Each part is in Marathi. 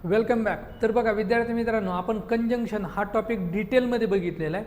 Welcome back. तर बघा विद्यार्थी मित्रांनो, आपण कंजंक्शन हा टॉपिक डिटेलमध्ये बघितलेला आहे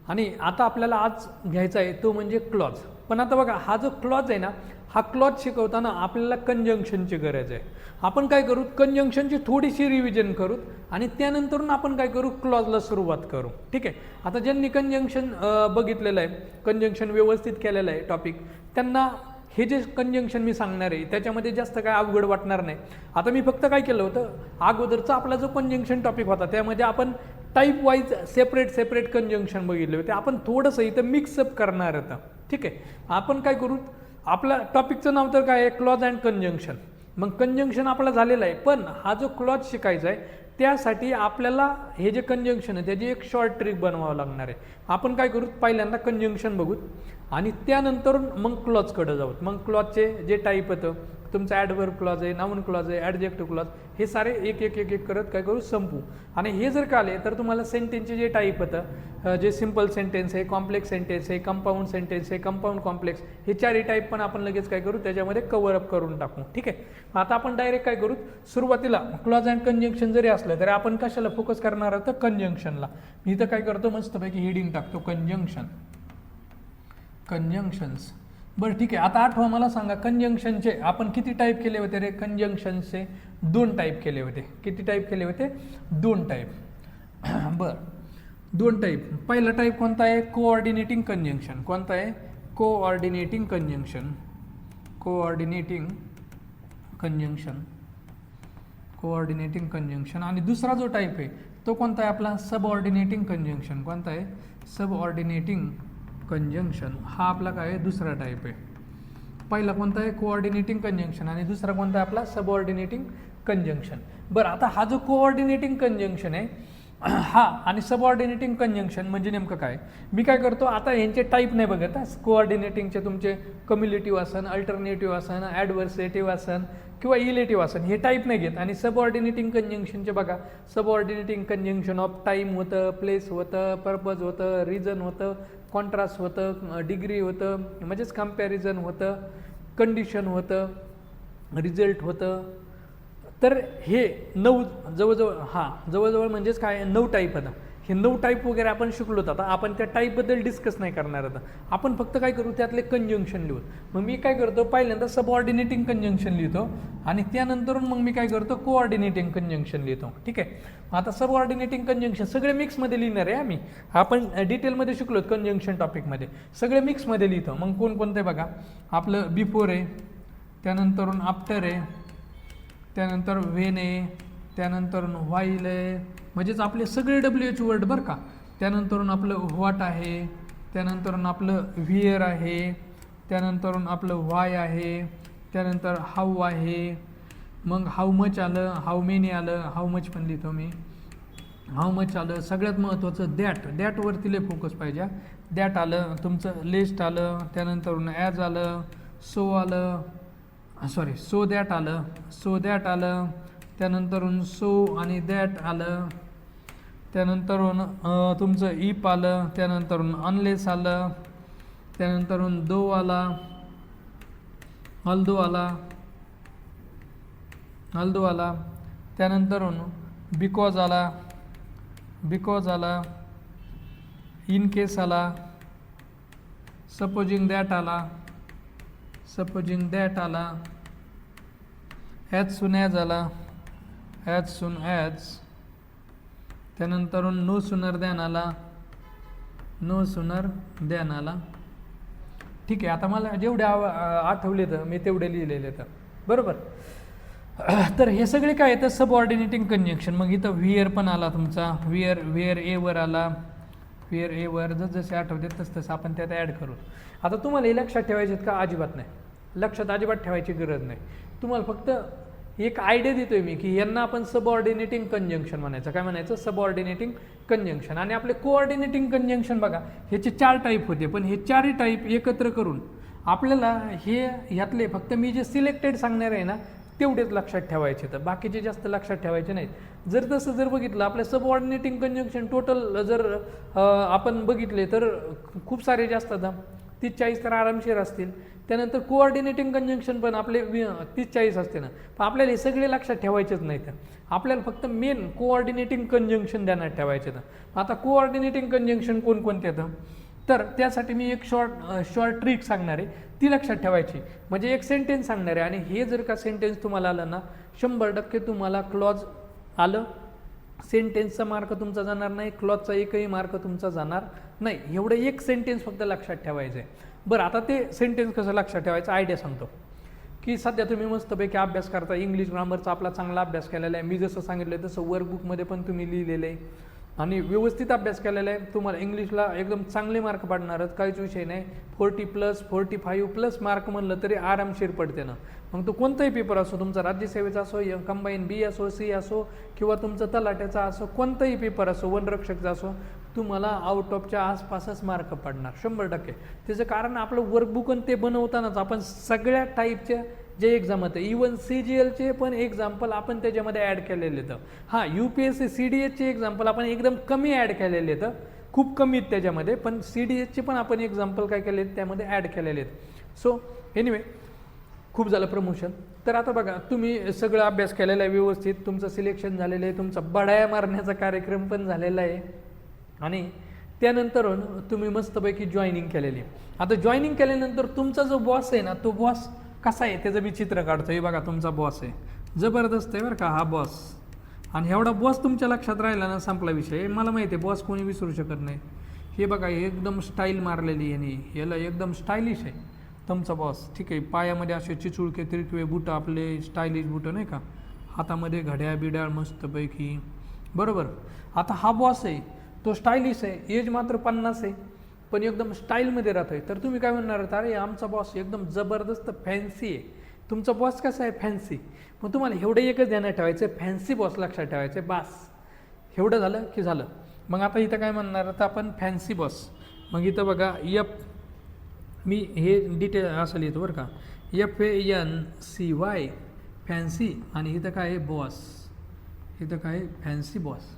आणि आता आपल्याला आज घ्यायचा आहे तो म्हणजे क्लॉज. पण आता बघा हा जो क्लॉज आहे ना, हा क्लॉज शिकवताना आपल्याला कंजंक्शनची गरज आहे. आपण काय करू, कंजंक्शनची थोडीशी रिव्हिजन करू आणि त्यानंतरून आपण काय करू, क्लॉजला सुरुवात करू. ठीक आहे. आता ज्यांनी कंजंक्शन बघितलेलं आहे, कंजंक्शन व्यवस्थित केलेलं आहे टॉपिक, त्यांना हे जे कंजंक्शन मी सांगणार आहे त्याच्यामध्ये जास्त काय अवघड वाटणार नाही. आता मी फक्त काय केलं होतं, अगोदरचा आपला जो कंजंक्शन टॉपिक होता त्यामध्ये आपण टाईप वाईज सेपरेट कंजंक्शन बघितले होते. आपण थोडंसं इथं मिक्सअप करणार होतं. ठीक आहे. आपण काय करू, आपल्या टॉपिकचं नाव तर काय आहे, क्लॉज अँड कंजंक्शन. मग कंजंक्शन आपला झालेला आहे, पण हा जो क्लॉज शिकायचा आहे त्यासाठी आपल्याला हे जे कंजंक्शन आहे त्याची एक शॉर्ट ट्रिक बनवावं लागणार आहे. आपण काय करू, पहिल्यांदा कंजंक्शन बघू आणि त्यानंतर मग क्लॉजकडे जाऊ. मग क्लॉजचे जे टाईप होतं, तुमचं ॲडव्हर्ब क्लॉज आहे, नाउन क्लॉज आहे, ॲडजेक्टिव्ह क्लॉज, हे सारे एक एक एक एक करत काय करू, संपू. आणि हे जर का आले तर तुम्हाला सेंटेन्सचे जे टाईप होतं, जे सिम्पल सेंटेन्स आहे, कॉम्प्लेक्स सेंटेन्स आहे, कंपाऊंड सेंटेन्स आहे, कंपाऊंड कॉम्प्लेक्स, हे चारही टाईप पण आपण लगेच काय करू, त्याच्यामध्ये कव्हर अप करून टाकू. ठीक आहे. आता आपण डायरेक्ट काय करू, सुरुवातीला क्लॉज अँड कंजंक्शन जरी असलं तरी आपण कशाला फोकस करणार आहोत, तर कंजंक्शनला. मी इथं काय करतो, मस्तपैकी हेडिंग टाकतो, कंजंक्शन, कंजंक्शन्स. बरं ठीक आहे. आता आठवा, मला सांगा कंजंक्शनचे आपण किती टाईप केले होते रे? कंजंक्शनचे 2 टाईप केले होते. किती टाईप केले होते? 2 टाईप. बरं, 2 टाईप. पहिला टाईप कोणता आहे? Coordinating conjunction. कोणता आहे? Coordinating conjunction. Coordinating conjunction, coordinating conjunction. आणि दुसरा जो टाईप आहे तो कोणता आहे आपला? Subordinating conjunction. कोणता आहे? Subordinating conjunction. हा आपला काय आहे? दुसरा टाईप आहे. पहिला कोणता आहे? कोऑर्डिनेटिंग कंजंक्शन आणि दुसरा कोणता आहे आपला? Subordinating conjunction. बरं, आता हा जो कोऑर्डिनेटिंग कंजंक्शन आहे हा आणि सबऑर्डिनेटिंग कंजंक्शन म्हणजे नेमकं काय? मी काय करतो, आता यांचे टाईप नाही बघत. कोऑर्डिनेटिंगचे तुमचे कम्युलेटिव्ह असन, अल्टरनेटिव्ह असन, ॲडव्हर्सेटिव्ह असन किंवा इलेटिव्ह असन, हे टाईप नाही घेत. आणि सबऑर्डिनेटिंग कंजंक्शनचे बघा, सबऑर्डिनेटिंग कंजंक्शन ऑफ टाईम होतं, प्लेस होतं, पर्पज होतं, रिझन होतं, कॉन्ट्रास्ट होतं, डिग्री होतं, म्हणजेच कम्पॅरिझन होतं, कंडिशन होतं, रिझल्ट होतं. तर हे 9 जवळजवळ म्हणजेच काय 9 टाईप होतं. हे 9 टाईप वगैरे आपण शिकलो. आता आपण त्या टाईपबद्दल डिस्कस नाही करणार आता. आपण फक्त काय करू, त्यातले कंजंक्शन लिहू. मग मी काय करतो, पहिल्यांदा सबऑर्डिनेटिंग कंजंक्शन लिहितो आणि त्यानंतर मग मी काय करतो, कोऑर्डिनेटिंग कंजंक्शन लिहितो. ठीक आहे. आता सबऑर्डिनेटिंग कंजंक्शन सगळे मिक्समध्ये लिहिणार आहे आम्ही. आपण डिटेलमध्ये शिकलो कंजंक्शन टॉपिकमध्ये, सगळे मिक्समध्ये लिहितो. मग कोणकोणते बघा, आपलं बिफोर आहे, त्यानंतरून आफ्टर आहे, त्यानंतर व्हेन आहे, त्यानंतर व्हाईल आहे, म्हणजेच आपले सगळे WH वर्ड बरं का. त्यानंतरून आपलं व्हॉट आहे, त्यानंतरून आपलं व्हिअर आहे, त्यानंतरून आपलं व्हाय आहे, त्यानंतर हाऊ आहे, मग हाऊ मच आलं, हाऊ मेनी आलं, हाऊ मच पण लिहितो मी, हाऊ मच आलं. सगळ्यात महत्त्वाचं दॅटवरती लय फोकस पाहिजे. दॅट आलं, तुमचं लिस्ट आलं, त्यानंतरून ॲज आलं, सो आलं, सो दॅट आलं, सो दॅट आलं, त्यानंतरून सो आणि दॅट आलं, त्यानंतरून तुमचं इफ आलं, त्यानंतरून अनलेस आलं, त्यानंतरून दो आला, अल्दो आला, त्यानंतरून बिकॉज आला, इन केस आला, सपोजिंग दॅट आला, ॲज सून ॲज आला, त्यानंतरून नो सुनर दॅन आला, ठीक आहे. आता मला जेवढे आठवले तर मी तेवढे लिहिलेले तर बरोबर. तर हे सगळे काय येतं, सबऑर्डिनेटिंग कंजंक्शन. मग इथं व्हिअर पण आला तुमचा, व्हिअर एवर आला, व्हिअर एवर. जसे आठवते तसं आपण त्यात ॲड करू. आता तुम्हाला हे लक्षात ठेवायचे का? अजिबात नाही, लक्षात अजिबात ठेवायची गरज नाही. तुम्हाला फक्त एक आयडिया देतोय मी की यांना आपण सबऑर्डिनेटिंग कंजंक्शन म्हणायचं. काय म्हणायचं? Subordinating conjunction. आणि आपले कोऑर्डिनेटिंग कंजंक्शन बघा, ह्याचे 4 टाईप होते, पण हे 4ही टाईप एकत्र करून आपल्याला ह्यातले फक्त मी जे सिलेक्टेड सांगणार आहे ना तेवढेच लक्षात ठेवायचे, तर बाकीचे जास्त लक्षात ठेवायचे नाहीत. जर तसं जर बघितलं, आपल्या सबऑर्डिनेटिंग कंजंक्शन टोटल जर आपण बघितले तर खूप सारे जास्त 30-40 तर आरामशीर असतील. त्यानंतर कोऑर्डिनेटिंग कंजंक्शन पण आपले 30-40 असते ना, पण आपल्याला हे सगळे लक्षात ठेवायचेच नाहीत. आपल्याला फक्त मेन कोऑर्डिनेटिंग कंजंक्शन ध्यानात ठेवायचे तर आता कोऑर्डिनेटिंग कंजंक्शन कोणकोणते येतं, तर त्यासाठी मी एक शॉर्ट ट्रिक सांगणार आहे, ती लक्षात ठेवायची. म्हणजे एक सेंटेन्स सांगणार आहे आणि हे जर का सेंटेन्स तुम्हाला आलं ना 100% तुम्हाला क्लॉज आलं, सेंटेन्सचा मार्क तुमचा जाणार नाही, क्लॉजचा एकही मार्क तुमचा जाणार नाही. एवढं एक सेंटेन्स फक्त लक्षात ठेवायचं आहे. बरं, आता ते सेंटेन्स कसं लक्षात ठेवायचं आयडिया सांगतो. की सध्या तुम्ही मस्तपैकी अभ्यास करता, इंग्लिश ग्रामरचा आपला चांगला अभ्यास केलेला आहे. मी जसं सांगितलं आहे तसं वर्कबुकमध्ये पण तुम्ही लिहिलेलं आहे आणि व्यवस्थित अभ्यास केलेला आहे. तुम्हाला इंग्लिशला एकदम चांगले मार्क पडणारच, काहीच विषय नाही. 40+, 45+ मार्क म्हणलं तरी आरामशीर पडते ना. मग तो कोणताही पेपर असो, तुमचा राज्यसेवेचा असो, कंबाईन बी असो, सी असो, किंवा तुमचा तलाट्याचा असो, कोणताही पेपर असो, वनरक्षकचा असो, तुम्हाला आउट ऑफच्या आसपासच मार्क पडणार 100%. त्याचं कारण आपलं वर्कबुक आणि ते बनवतानाच आपण सगळ्या टाईपच्या जे एक्झाम होतं, इवन CGLचे पण एक्झाम्पल आपण त्याच्यामध्ये ॲड केलेले आहेत. हां, UPSC CDSचे एक्झाम्पल आपण एकदम कमी ॲड केलेले आहेत, खूप कमी आहेत त्याच्यामध्ये, पण CDSचे पण आपण एक्झाम्पल काय केले आहेत त्यामध्ये ॲड केलेले आहेत. सो एनिवे, खूप झालं प्रमोशन. तर आता बघा, तुम्ही सगळं अभ्यास केलेला आहे व्यवस्थित, तुमचं सिलेक्शन झालेलं आहे, तुमचा बढाया मारण्याचा कार्यक्रम पण झालेला आहे आणि त्यानंतर तुम्ही मस्तपैकी जॉईनिंग केलेली आहे. आता जॉईनिंग केल्यानंतर तुमचा जो बॉस आहे ना, तो बॉस कसा आहे त्याचं मी चित्र काढतो. हे बघा, तुमचा बॉस आहे, जबरदस्त आहे बरं का हा बॉस. आणि एवढा बॉस तुमच्या लक्षात राहिला ना, संपला विषय. मला माहिती आहे बॉस कोणी विसरू शकत नाही. हे बघा, हे एकदम स्टाईल मारलेली आहे, याला एकदम स्टायलिश आहे तुमचा बॉस. ठीक आहे, पायामध्ये असे चिचुळके तिरकवे बुटं, आपले स्टायलिश बुटं नाही का, हातामध्ये घड्याळ बिड्याळ मस्तपैकी, बरोबर. आता हा बॉस आहे तो स्टायलिश आहे, एज मात्र 50 आहे, पण एकदम स्टाईलमध्ये राहतोय. तर तुम्ही काय म्हणणार, अरे आमचा बॉस एकदम जबरदस्त फॅन्सी आहे. तुमचा बॉस कसा आहे, फॅन्सी. मग तुम्हाला एवढं एकच ध्यानात ठेवायचं, फॅन्सी बॉस लक्षात ठेवायचं, बास. एवढं झालं की झालं. मग आता इथं काय म्हणणार, आता आपण फॅन्सी बॉस. मग इथं बघा, मी हे डिटेल असं लिहितो बरं का, FANCY फॅन्सी, आणि इथं काय आहे बॉस, इथं काय आहे फॅन्सी बॉस.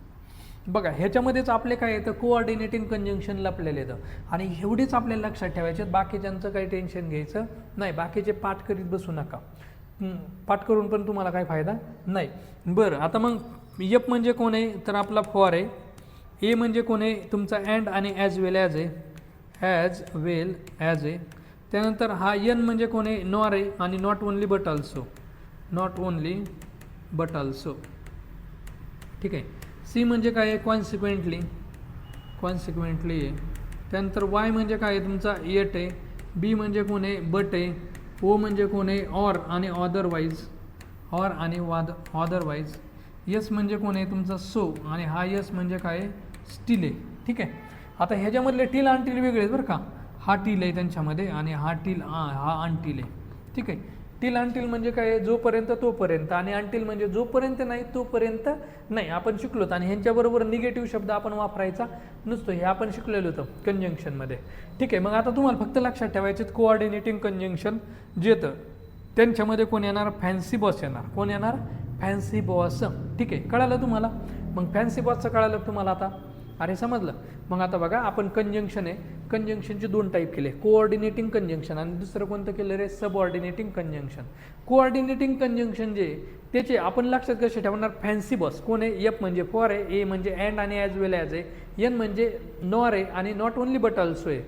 बघा, ह्याच्यामध्येच आपले काय येतं, कोऑर्डिनेटिंग कंजंक्शन लपलेलं येतं आणि एवढेच आपल्याला लक्षात ठेवायचे. बाकीच्यांचं काही टेन्शन घ्यायचं नाही, बाकीचे पाठ करीत बसू नका. पाठ करून पण तुम्हाला काही फायदा नाही. बरं, आता मग F म्हणजे कोण आहे, तर आपला फॉर आहे. A म्हणजे कोण आहे, तुमचा अँड आणि ॲज वेल ॲज आहे, ॲज वेल ॲज आहे. त्यानंतर हा N म्हणजे कोण आहे, नॉर आहे आणि not only but also, not only but also. ठीक आहे. C म्हणजे काय आहे, कॉन्सिक्वेंटली, कॉन्सिक्वेंटली आहे. त्यानंतर Y म्हणजे काय आहे, तुमचा येट आहे. B म्हणजे कोण आहे, बट आहे. O म्हणजे कोण आहे, ऑर आणि अदरवाईज, ऑर आणि अदरवाईज. S म्हणजे कोण आहे, तुमचा सो, आणि हा S म्हणजे काय आहे, स्टील आहे. ठीक आहे. आता ह्याच्यामधले टील अनटील वेगळे आहेत बरं का. हा टील आहे त्यांच्यामध्ये आणि हा टील हा अनटील आहे. ठीक आहे. टील अनटील म्हणजे काय, जोपर्यंत तोपर्यंत, आणि अनटील म्हणजे जोपर्यंत नाही तोपर्यंत नाही. आपण शिकलोत. आणि ह्यांच्याबरोबर निगेटिव्ह शब्द आपण वापरायचा नसतो, हे आपण शिकलेलो होतं कंजंक्शनमध्ये. ठीक आहे. मग आता तुम्हाला फक्त लक्षात ठेवायचे कोऑर्डिनेटिंग कंजंक्शन जे येतं त्यांच्यामध्ये कोण येणार, फॅन्सी बॉस येणार. कोण येणार, फॅन्सी बॉस. ठीक आहे, कळालं तुम्हाला. मग फॅन्सी बॉसचं कळालं तुम्हाला आता, अरे समजलं. मग आता बघा, आपण कंजंक्शन आहे, कंजंक्शनचे 2 टाईप केले, कोऑर्डिनेटिंग कंजंक्शन आणि दुसरं कोणतं केलं रे, सबऑर्डिनेटिंग कंजंक्शन. कोऑर्डिनेटिंग कंजंक्शन जे त्याचे आपण लक्षात कसे ठेवणार, फॅन्सी बॉस कोण आहे, F म्हणजे फॉर आहे, A म्हणजे अँड आणि ॲज वेल ॲज आहे, N म्हणजे नॉर आहे आणि नॉट ओनली बट ऑल्सो आहे,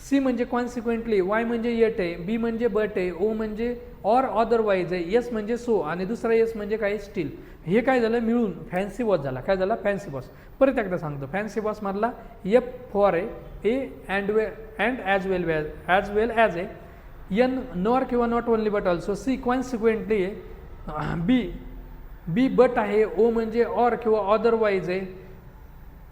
C म्हणजे कॉन्सिक्वेंटली, Y म्हणजे येट आहे, B म्हणजे बट आहे, O म्हणजे ऑर अदरवाईज आहे, S म्हणजे सो, आणि दुसरा S म्हणजे काय, स्टील. हे काय झालं, मिळून फॅन्सी बॉस झाला. काय झाला, फॅन्सी बॉस. परत एकदा सांगतो, फॅन्सी बॉस मधला F फॉर आहे, A and as well as आहे, N नॉर किंवा not only but also, C consequently आहे, B बट आहे, O म्हणजे ऑर किंवा अदरवाईज आहे,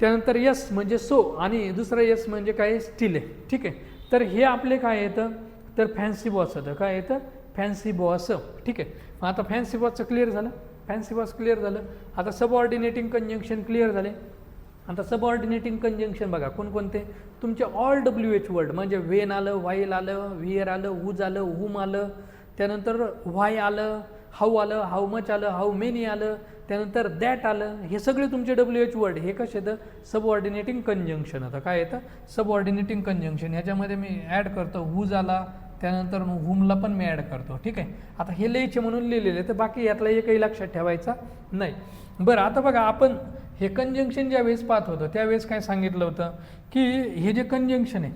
त्यानंतर S म्हणजे सो, आणि दुसरा S म्हणजे काय, स्टील आहे. ठीक आहे. तर हे आपले काय येतं, तर फॅन्सी बॉस होतं. काय येतं, फॅन्सी बॉस. ठीक आहे. मग आता फॅन्सी बॉसचं क्लिअर झालं, फॅन्सी बॉस क्लिअर झालं. आता सबऑर्डिनेटिंग कंजंक्शन क्लिअर झाले. आता सबऑर्डिनेटिंग कंजंक्शन बघा कोणकोणते, तुमचे ऑल WH वर्ड म्हणजे वेन आलं, व्हाईल आलं, व्हिअर आलं, वूज आलं, हुम आलं, त्यानंतर व्हाय आलं, हाऊ आलं, हाऊ मच आलं, हाऊ मेनी आलं, त्यानंतर दॅट आलं. हे सगळे तुमचे WH वर्ड हे कसे येतं, सबऑर्डिनेटिंग कंजंक्शन. आता काय येतं, सबऑर्डिनेटिंग कंजंक्शन. ह्याच्यामध्ये मी ॲड करतो, वूज आला, त्यानंतर हुमला पण मी ॲड करतो. ठीक आहे, आता हे लिहायचे म्हणून लिहिलेले, तर बाकी यातला एकही लक्षात ठेवायचा नाही. बरं, आता बघा आपण हे कंजंक्शन ज्या वेळेस पाहत होतो त्यावेळेस काय सांगितलं होतं की हे जे कंजंक्शन आहे,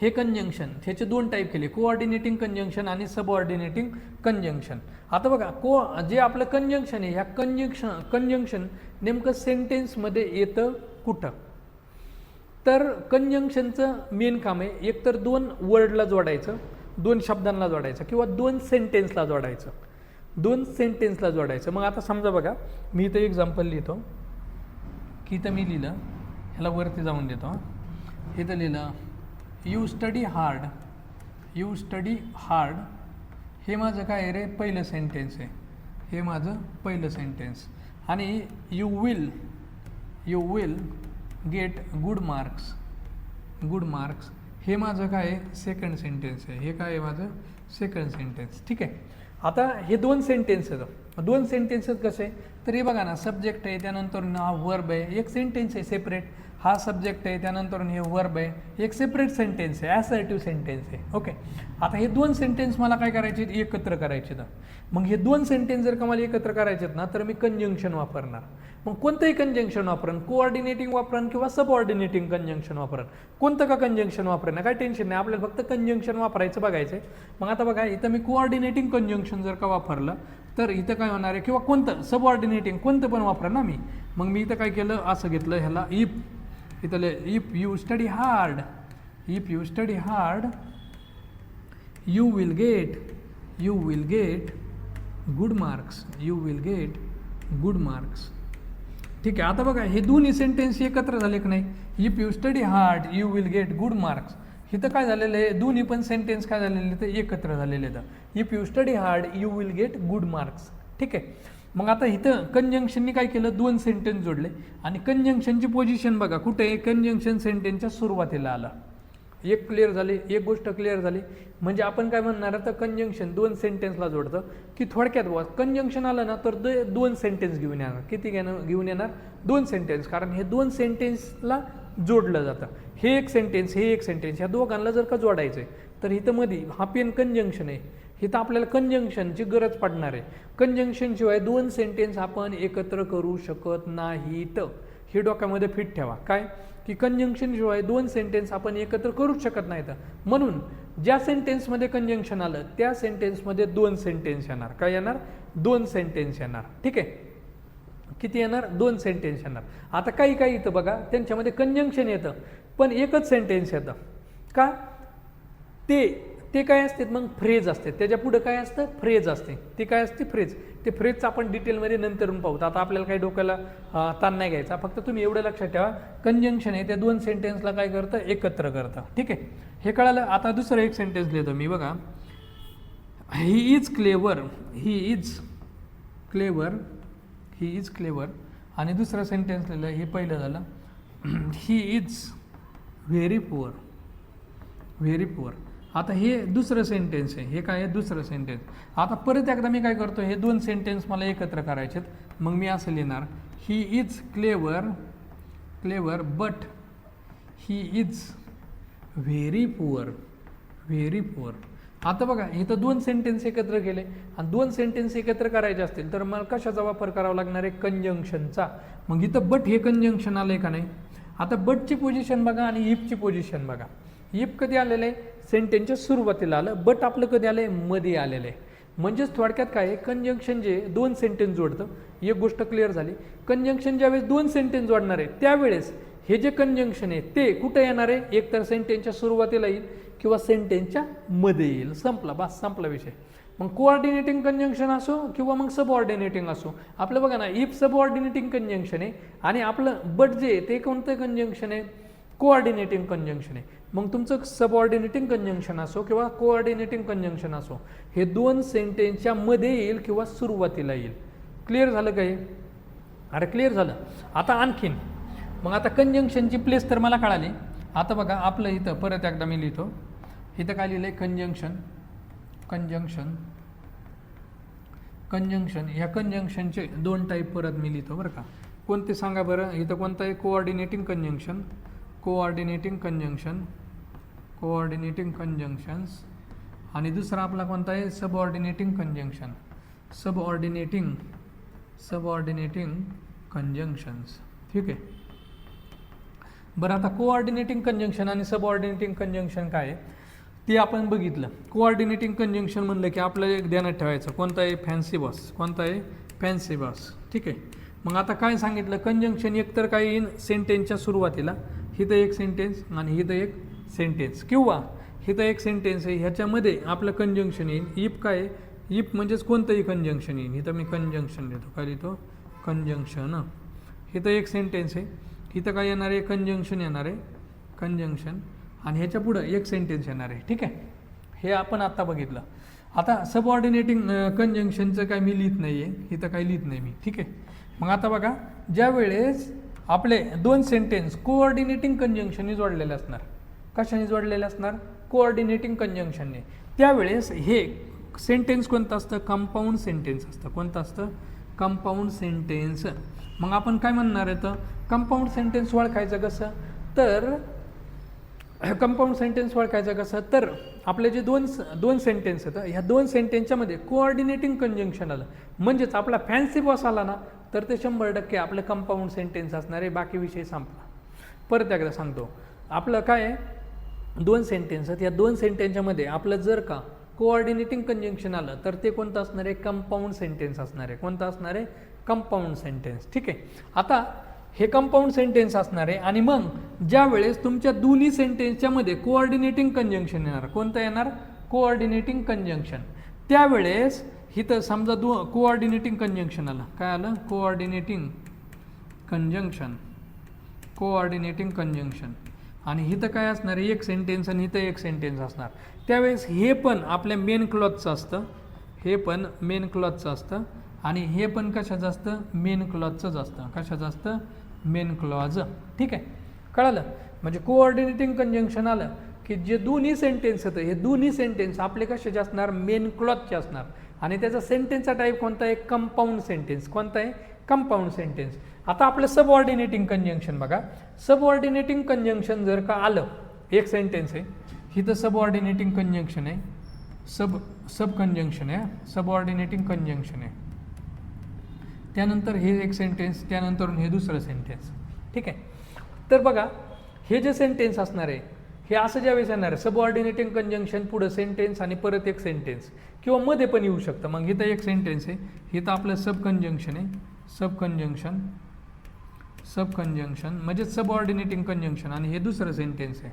हे कंजंक्शन ह्याचे दोन टाईप केले, कोऑर्डिनेटिंग कंजंक्शन आणि सबऑर्डिनेटिंग कंजंक्शन. आता बघा जे आपलं कंजंक्शन आहे, ह्या कंजंक्शन नेमकं सेंटेन्समध्ये येतं कुठं, तर कंजंक्शनचं मेन काम आहे एक तर दोन वर्डला जोडायचं, दोन शब्दांना जोडायचं किंवा दोन सेंटेन्सला जोडायचं, दोन सेंटेन्सला जोडायचं. मग आता समजा बघा मी इथं एक्झाम्पल लिहितो की इथं मी लिहिलं, ह्याला वरती जाऊन देतो. इथं लिहिलं you study hard, you study hard. हे माझं काय आहे रे, पहिलं सेंटेन्स आहे, हे माझं पहिलं सेंटेन्स. आणि you will get good marks, good marks हे माझं काय आहे, सेकंड सेंटेन्स आहे. हे काय आहे माझं सेकंड सेंटेन्स. ठीक आहे, आता हे दोन सेंटेन्स आहेत. दोन सेंटेन्सेस कसे, तर हे बघा ना, सब्जेक्ट आहे, त्यानंतर हा वर्ब आहे, एक सेंटेन्स आहे सेपरेट, हा सब्जेक्ट आहे, त्यानंतर हे वर्ब आहे, एक सेपरेट सेंटेन्स आहे, ॲसर्टिव्ह सेंटेन्स आहे. ओके, आता हे दोन सेंटेन्स मला काय करायचे, एकत्र करायचे. तर मग हे दोन सेंटेन्स जर का मला एकत्र करायचे ना, तर मी कंजंक्शन वापरणार. मग कोणतंही कंजंक्शन वापरण, कोऑर्डिनेटिंग वापरण किंवा सबऑर्डिनेटिंग कंजंक्शन वापरण, कोणतं का कंजंक्शन वापरणं काय टेन्शन नाही, आपल्याला फक्त कंजंक्शन वापरायचं बघायचं आहे. मग आता बघा इथं मी कोऑर्डिनेटिंग कंजंक्शन जर का वापरलं तर इथं काय होणार आहे, किंवा कोणतं सबऑर्डिनेटिंग कोणतं पण वापरा ना मी. मग मी इथं काय केलं, असं घेतलं ह्याला इफ, इथं if you study hard, if you study hard you will get good marks, you will get good marks. ठीक आहे, आता बघा हे दोन्ही सेंटेन्स एकत्र झाले की नाही, if you study hard you will get good marks. इथं काय झालेलं आहे, दोन्ही पण सेंटेन्स काय झालेले तर एकत्र झालेले आहेत. If you study hard you will get good marks. ठीक आहे, मग आता इथं कंजंक्शननी काय केलं, दोन सेंटेन्स जोडले आणि कंजंक्शनची पोझिशन बघा कुठे आहे, कंजंक्शन सेंटेन्सच्या सुरुवातीला आलं. एक क्लिअर झाली, एक गोष्ट क्लिअर झाली. म्हणजे आपण काय म्हणणार तर कंजंक्शन दोन सेंटेन्सला जोडतं की थोडक्यात बघा कंजंक्शन आलं ना तर दोन सेंटेन्स घेऊन येणार. किती घेऊन येणार, दोन सेंटेन्स, कारण हे दोन सेंटेन्सला जोडलं जातं. हे एक सेंटेन्स, हे एक सेंटेन्स, ह्या दोघांना जर का जोडायचं आहे तर इथं मध्ये हा पेन कंजंक्शन आहे, इथं आपल्याला कंजंक्शनची गरज पडणार आहे. कंजंक्शनशिवाय दोन सेंटेन्स आपण एकत्र करू शकत नाहीत. हे डोक्यामध्ये फिट ठेवा काय की कंजंक्शनशिवाय दोन सेंटेन्स आपण एकत्र करूच शकत नाहीत. म्हणून ज्या सेंटेन्समध्ये कंजंक्शन आलं त्या सेंटेन्समध्ये दोन सेंटेन्स येणार. काय येणार, दोन सेंटेन्स येणार. ठीक आहे, किती येणार, दोन सेंटेन्स येणार. आता काही काही इथं बघा त्यांच्यामध्ये कंजंक्शन येतं पण एकच सेंटेन्स येतं. का, ते काय असते, मग फ्रेज असते, त्याच्या पुढं काय असतं, फ्रेज असते. ती काय असते, फ्रेज. ते फ्रेजचं आपण डिटेलमध्ये नंतरून पाहू. आता आपल्याला काही डोक्याला ताण नाही घ्यायचा, फक्त तुम्ही एवढं लक्षात ठेवा कंजंक्शन आहे त्या दोन सेंटेन्सला काय करतं, एकत्र करतं. ठीक आहे, हे कळालं. आता दुसरं एक सेंटेन्स लिहितो मी बघा, he is clever, he is clever, he is clever. आणि दुसरं सेंटेन्स लिहिलं, हे पहिलं झालं, he is very poor, very poor. आता हे दुसरं सेंटेन्स आहे, हे काय आहे, दुसरं सेंटेन्स. आता परत एकदा मी काय करतो, हे दोन सेंटेन्स मला एकत्र करायचे आहेत. मग मी असं लिहिणार, he is clever, clever but he is very poor, very poor. आता बघा इथं दोन सेंटेन्स एकत्र केले आणि दोन सेंटेन्स एकत्र करायचे असतील तर मला कशाचा वापर करावा लागणार आहे, कंजंक्शनचा. मग इथं बट हे कंजंक्शन आलंय का नाही. आता बटची पोझिशन बघा आणि इफची पोझिशन बघा. इफ कधी आलेलं आहे, सेंटेन्सच्या सुरुवातीला आलं. बट आपलं कधी आलं आहे, मध्ये आलेलं आहे. म्हणजेच थोडक्यात काय आहे, कंजंक्शन जे दोन सेंटेन्स जोडतं, एक गोष्ट क्लिअर झाली. कंजंक्शन ज्यावेळेस दोन सेंटेन्स जोडणार आहे त्यावेळेस हे जे कंजंक्शन आहे ते कुठे येणार आहे, एक तर सेंटेन्सच्या सुरुवातीला येईल किंवा सेंटेन्सच्या मध्ये येईल. संपला, बस संपला विषय. मग कोऑर्डिनेटिंग कंजंक्शन असो किंवा मग सबऑर्डिनेटिंग असो, आपलं बघा ना, इफ सबऑर्डिनेटिंग कंजंक्शन आहे आणि आपलं बट जे आहे ते कोणतं कंजंक्शन आहे, कोऑर्डिनेटिंग कंजंक्शन आहे. मग तुमचं सबऑर्डिनेटिंग कंजंक्शन असो किंवा कोऑर्डिनेटिंग कंजंक्शन असो, हे दोन सेंटेन्सच्या मध्ये येईल किंवा सुरुवातीला येईल. क्लिअर झालं काय, अरे क्लिअर झालं. आता आणखीन मग आता कंजंक्शनची प्लेस तर मला कळाली. आता बघा आपलं इथं परत एकदा मी लिहितो, इथं काय लिहिलं आहे, कंजंक्शन, कंजंक्शन, कंजंक्शन. ह्या कंजंक्शनचे दोन टाईप परत मी लिहितो बरं का. कोणते सांगा बरं, इथं कोणतं आहे, coordinating conjunction, coordinating conjunction, coordinating conjunctions आणि दुसरा आपला कोणता आहे सबऑर्डिनेटिंग कंजंक्शन, सबऑर्डिनेटिंग कंजंक्शन्स. ठीक आहे. बरं आता कोऑर्डिनेटिंग कंजंक्शन आणि सबऑर्डिनेटिंग कंजंक्शन काय आहे ते आपण बघितलं. कोऑर्डिनेटिंग कंजंक्शन म्हणलं की आपल्याला एक ध्यानात ठेवायचं कोणता आहे फॅन्सी बॉस, कोणता आहे फॅन्सी बॉस. ठीक आहे. मग आता काय सांगितलं कंजंक्शन एकतर काय येईन सेंटेन्सच्या सुरुवातीला, हिथं एक सेंटेन्स आणि हिथं एक सेंटेन्स, किंवा हिथं एक सेंटेन्स आहे ह्याच्यामध्ये आपलं कंजंक्शन येईल. इफ काय आहे, इफ म्हणजेच कोणतंही कंजंक्शन येईल. इथं मी कंजंक्शन देतो, काय लिहितो कंजंक्शन. इथं एक सेंटेन्स आहे, इथं काय येणार आहे कंजंक्शन येणार आहे, कंजंक्शन, आणि ह्याच्या पुढं एक सेंटेन्स येणार आहे. ठीक आहे. हे आपण आत्ता बघितलं. आता सबऑर्डिनेटिंग कंजंक्शनचं काय मी लिहित नाही आहे, इथं काही लिहित नाही मी. ठीक आहे. मग आता बघा ज्या वेळेस आपले दोन सेंटेन्स कोऑर्डिनेटिंग कंजंक्शनने जोडलेले असणार, कशाने जोडलेले असणार कोऑर्डिनेटिंग कंजंक्शनने, त्यावेळेस हे सेंटेन्स कोणतं असतं कंपाऊंड सेंटेन्स असतं. कोणतं असतं कंपाऊंड सेंटेन्स. मग आपण काय म्हणणार आहे तर कंपाऊंड सेंटेन्स ओळखायचं कसं तर कंपाऊंड सेंटेन्स ओळखायचं कसं तर आपले जे दोन सेंटेन्स आहेत ह्या दोन सेंटेन्सच्या मध्ये कोऑर्डिनेटिंग कंजंक्शन आलं म्हणजेच आपला फॅन्सी बॉस आला ना तर ते 100% आपलं कंपाऊंड सेंटेन्स असणार आहे. बाकी विषय संपला. परत एकदा सांगतो, आपलं काय आहे दोन सेंटेन्स आहेत, या दोन सेंटेन्सच्या मध्ये आपलं जर का कोऑर्डिनेटिंग कंजंक्शन आलं तर ते कोणतं असणार आहे कंपाऊंड सेंटेन्स असणार आहे. कोणतं असणार आहे कंपाऊंड सेंटेन्स. ठीक आहे. आता हे कंपाऊंड सेंटेन्स असणार आहे आणि मग ज्या वेळेस तुमच्या दोन्ही सेंटेन्सच्या मध्ये कोऑर्डिनेटिंग कंजंक्शन येणार, कोणतं येणार कोऑर्डिनेटिंग कंजंक्शन, त्यावेळेस इथं समजा कोऑर्डिनेटिंग कंजंक्शन आलं, काय आलं कोऑर्डिनेटिंग कंजंक्शन, आणि इथं काय असणार आहे एक सेंटेन्स आणि इथं एक सेंटेन्स असणार. त्यावेळेस हे पण आपल्या मेन क्लॉजचं असतं, हे पण मेन क्लॉजचं असतं आणि हे पण कशाचं असतं मेन क्लॉजचंच असतं. कशाचं असतं मेन क्लॉज. ठीक आहे. कळालं. म्हणजे कोऑर्डिनेटिंग कंजंक्शन आलं की जे दोन्ही सेंटेन्स होतं हे दोन्ही सेंटेन्स आपले कशाचे असणार मेन क्लॉजचे असणार आणि त्याचा सेंटेन्सचा टाईप कोणता आहे कंपाऊंड सेंटेन्स. कोणता आहे कंपाऊंड सेंटेन्स. आता आपलं सबऑर्डिनेटिंग कंजंक्शन बघा, सबऑर्डिनेटिंग कंजंक्शन जर का आलं एक सेंटेन्स आहे, ही तर सबऑर्डिनेटिंग कंजंक्शन आहे, सब कंजंक्शन आहे, सबऑर्डिनेटिंग कंजंक्शन आहे, त्यानंतर हे एक सेंटेन्स, त्यानंतर हे दुसरं सेंटेन्स. ठीक आहे. तर बघा हे जे सेंटेन्स असणार आहे हे असं ज्यावेळेस येणार आहे सबऑर्डिनेटिंग कंजंक्शन पुढं सेंटेन्स आणि परत एक सेंटेन्स किंवा मध्ये पण येऊ शकतं. मग इथं एक सेंटेन्स आहे, इथं आपलं सब कंजंक्शन आहे, सब कंजंक्शन म्हणजे सबऑर्डिनेटिंग कंजंक्शन आणि हे दुसरं सेंटेन्स आहे.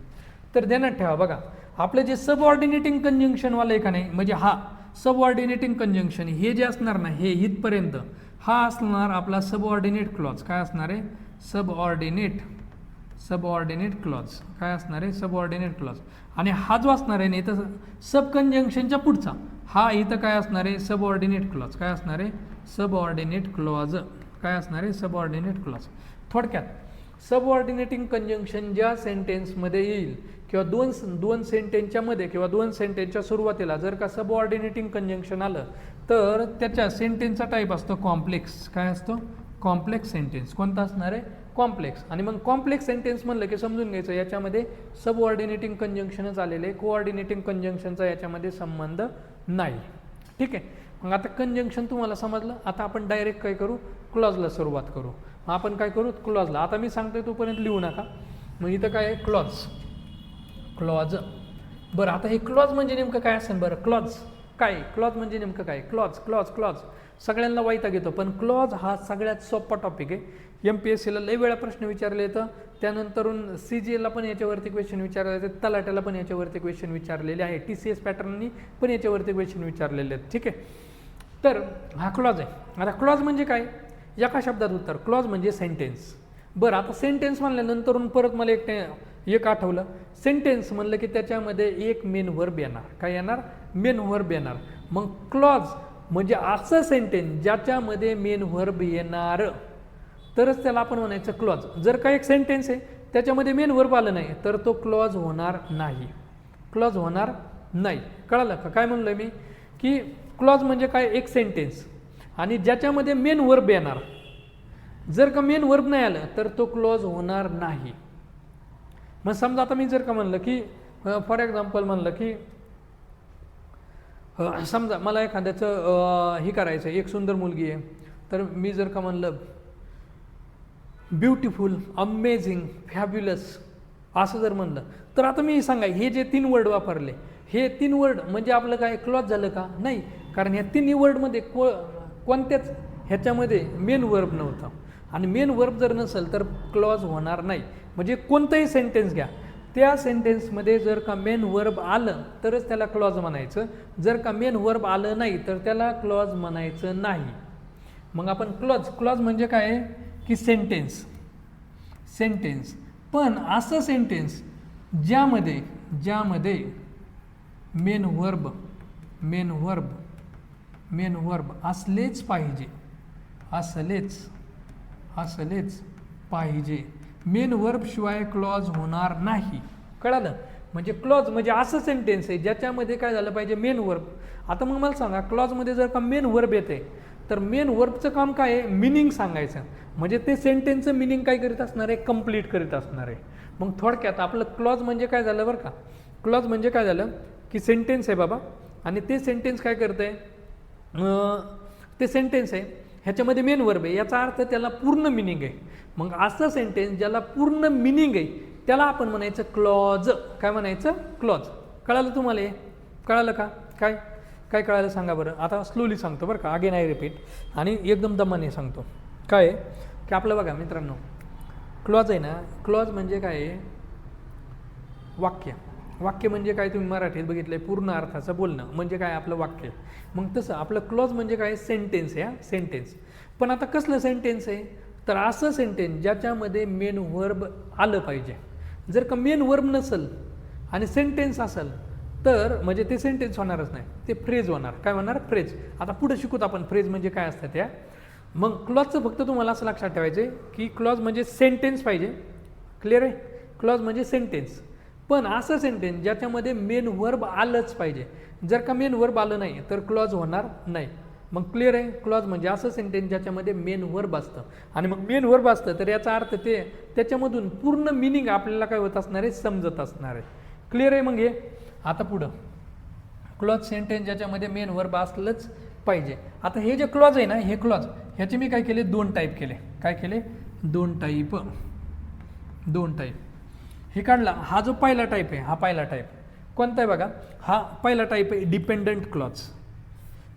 तर ध्यानात ठेवा बघा आपलं जे सबऑर्डिनेटिंग कंजंक्शन वाला आहे का नाही म्हणजे हा सबऑर्डिनेटिंग कंजंक्शन हे जे असणार ना हे इथपर्यंत हा असणार आपला सबऑर्डिनेट क्लॉज. काय असणार आहे सबऑर्डिनेट क्लॉज. काय असणार आहे सबऑर्डिनेट क्लॉज. आणि हा जो असणार आहे ना इथं सब कंजंक्शनच्या पुढचा हा इथं काय असणार आहे सबऑर्डिनेट क्लॉज. काय असणार आहे सबऑर्डिनेट क्लॉज. काय असणार आहे सबऑर्डिनेट क्लॉज. थोडक्यात सबऑर्डिनेटिंग कंजंक्शन ज्या सेंटेन्समध्ये येईल किंवा दोन सेंटेन्सच्या मध्ये किंवा दोन सेंटेन्सच्या सुरुवातीला जर का सबऑर्डिनेटिंग कंजंक्शन आलं तर त्याच्या सेंटेन्सचा टाईप असतो कॉम्प्लेक्स. काय असतो कॉम्प्लेक्स सेंटेन्स. कोणता असणार आहे कॉम्प्लेक्स. आणि मग कॉम्प्लेक्स सेंटेन्स म्हणलं की समजून घ्यायचं याच्यामध्ये सबऑर्डिनेटिंग कंजंक्शनच आलेलं आहे, कोऑर्डिनेटिंग कंजंक्शनचा याच्यामध्ये संबंध नाही. ठीक आहे. मग आता कंजंक्शन तुम्हाला समजलं. आता आपण डायरेक्ट काय करू क्लॉजला सुरुवात करू. आपण काय करू क्लॉजला. आता मी सांगतोय तोपर्यंत लिहू नका. मग इथं काय आहे क्लॉज. बरं आता हे क्लॉज म्हणजे नेमकं काय असेल बरं क्लॉज काय क्लॉज म्हणजे नेमकं काय क्लॉज सगळ्यांना वैताग येतो पण क्लॉज हा सगळ्यात सोपा टॉपिक आहे. MPSCला लय वेळा प्रश्न विचारले येतं, त्यानंतरून CGLला पण याच्यावरती क्वेश्चन विचारले येतात, तलाट्याला पण याच्यावरती क्वेश्चन विचारलेले आहे, TCS पॅटर्ननी पण याच्यावरती क्वेश्चन विचारलेले आहेत. ठीक आहे. तर हा क्लॉज आहे. आता क्लॉज म्हणजे काय एका शब्दात उत्तर. क्लॉज म्हणजे सेंटेन्स. बरं आता सेंटेन्स म्हणल्यानंतरून परत मला एक आठवलं. सेंटेन्स म्हणलं की त्याच्यामध्ये एक मेन वर्ब येणार. काय येणार मेन वर्ब येणार. मग क्लॉज म्हणजे असं सेंटेन्स ज्याच्यामध्ये मेन वर्ब येणार तरच त्याला आपण म्हणायचं क्लॉज. जर का एक सेंटेन्स आहे त्याच्यामध्ये मेन वर्ब आलं नाही तर तो क्लॉज होणार नाही. क्लॉज होणार नाही. कळालं का काय म्हणलं मी की क्लॉज म्हणजे काय एक सेंटेन्स आणि ज्याच्यामध्ये मेन वर्ब येणार. जर का मेन वर्ब नाही आलं तर तो क्लॉज होणार नाही. मग समजा आता मी जर का म्हणलं की फॉर एक्झाम्पल म्हणलं की समजा मला एखाद्याचं हे करायचं आहे, एक सुंदर मुलगी आहे, तर मी जर का म्हणलं ब्युटिफुल, अमेझिंग, फॅब्युलस असं जर म्हणलं, तर आता मी सांगा हे जे 3 वर्ड वापरले, हे 3 वर्ड म्हणजे आपलं काय क्लॉज झालं का? नाही, कारण ह्या 3 वर्डमध्ये कोणत्याच ह्याच्यामध्ये मेन वर्ब नव्हता, आणि मेन वर्ब जर नसेल तर क्लॉज होणार नाही. म्हणजे कोणतंही सेंटेन्स घ्या, त्या सेंटेन्समध्ये जर का मेन वर्ब आलं तरच त्याला क्लॉज म्हणायचं, जर का मेन वर्ब आलं नाही तर त्याला क्लॉज म्हणायचं नाही. मग आपण क्लॉज म्हणजे काय आहे की सेंटेन्स. पण असं सेंटेन्स ज्यामध्ये मेन वर्ब असलेच पाहिजे, मेन वर्ब शिवाय क्लॉज होणार नाही. कळालं? म्हणजे क्लॉज म्हणजे असं सेंटेन्स आहे ज्याच्यामध्ये काय झालं पाहिजे, मेन वर्ब. आता मग मला सांगा, क्लॉजमध्ये जर का मेन वर्ब येते तर मेन वर्बचं काम काय आहे, मिनिंग सांगायचं. म्हणजे ते सेंटेन्सचं मिनिंग काय करीत असणार आहे, कंप्लीट करीत असणार आहे. मग थोडक्यात आपलं क्लॉज म्हणजे काय झालं बरं का, क्लॉज म्हणजे काय झालं की सेंटेन्स आहे बाबा, आणि ते सेंटेन्स काय करतं आहे, ते सेंटेन्स आहे ह्याच्यामध्ये मेन वर्ब आहे, याचा अर्थ त्याला पूर्ण मिनिंग आहे. मग असं सेंटेन्स ज्याला पूर्ण मिनिंग आहे त्याला आपण म्हणायचं क्लॉज. काय म्हणायचं? क्लॉज. कळालं तुम्हाला? कळालं का? काय कळालं सांगा बरं. आता स्लोली सांगतो बरं का, अगेन आय रिपीट, आणि एकदम दमाने सांगतो. काय आहे की आपलं बघा मित्रांनो, क्लॉज आहे ना, क्लॉज म्हणजे काय आहे, वाक्य म्हणजे काय, तुम्ही मराठीत बघितलंय पूर्ण अर्थाचं बोलणं म्हणजे काय आपलं वाक्य. मग तसं आपलं क्लॉज म्हणजे काय, सेंटेन्स आहे. सेंटेन्स. पण आता कसलं सेंटेन्स आहे, तर असं सेंटेन्स ज्याच्यामध्ये मेन वर्ब आलं पाहिजे. जर का मेन वर्ब नसेल आणि सेंटेन्स असेल तर म्हणजे ते सेंटेन्स होणारच नाही, ते फ्रेज होणार. काय होणार? फ्रेज. आता पुढे शिकूत आपण फ्रेज म्हणजे काय असतं त्या. मग क्लॉजचं फक्त तुम्हाला असं लक्षात ठेवायचं की क्लॉज म्हणजे सेंटेन्स पाहिजे. क्लिअर आहे? क्लॉज म्हणजे सेंटेन्स, पण असं सेंटेन्स ज्याच्यामध्ये मेन वर्ब आलंच पाहिजे. जर का मेन वर्ब आलं नाही तर क्लॉज होणार नाही. मग क्लिअर आहे? क्लॉज म्हणजे असं सेंटेन्स ज्याच्यामध्ये मेन वर्ब असतं, आणि मग मेन वर्ब असतं तर याचा अर्थ ते त्याच्यामधून पूर्ण मिनिंग आपल्याला काय होत असणार आहे, समजत असणार आहे. क्लिअर आहे? मग हे आता पुढं क्लॉज सेंटेन्स ज्याच्यामध्ये मेन वर्ब असलंच पाहिजे. आता हे जे क्लॉज आहे ना, हे क्लॉज ह्याचे मी काय केले, 2 टाईप केले. काय केले? 2 टाईप. हे काढला. हा जो पहिला टाईप आहे, हा पहिला टाईप कोणता आहे बघा, हा पहिला टाईप आहे डिपेंडंट क्लॉज,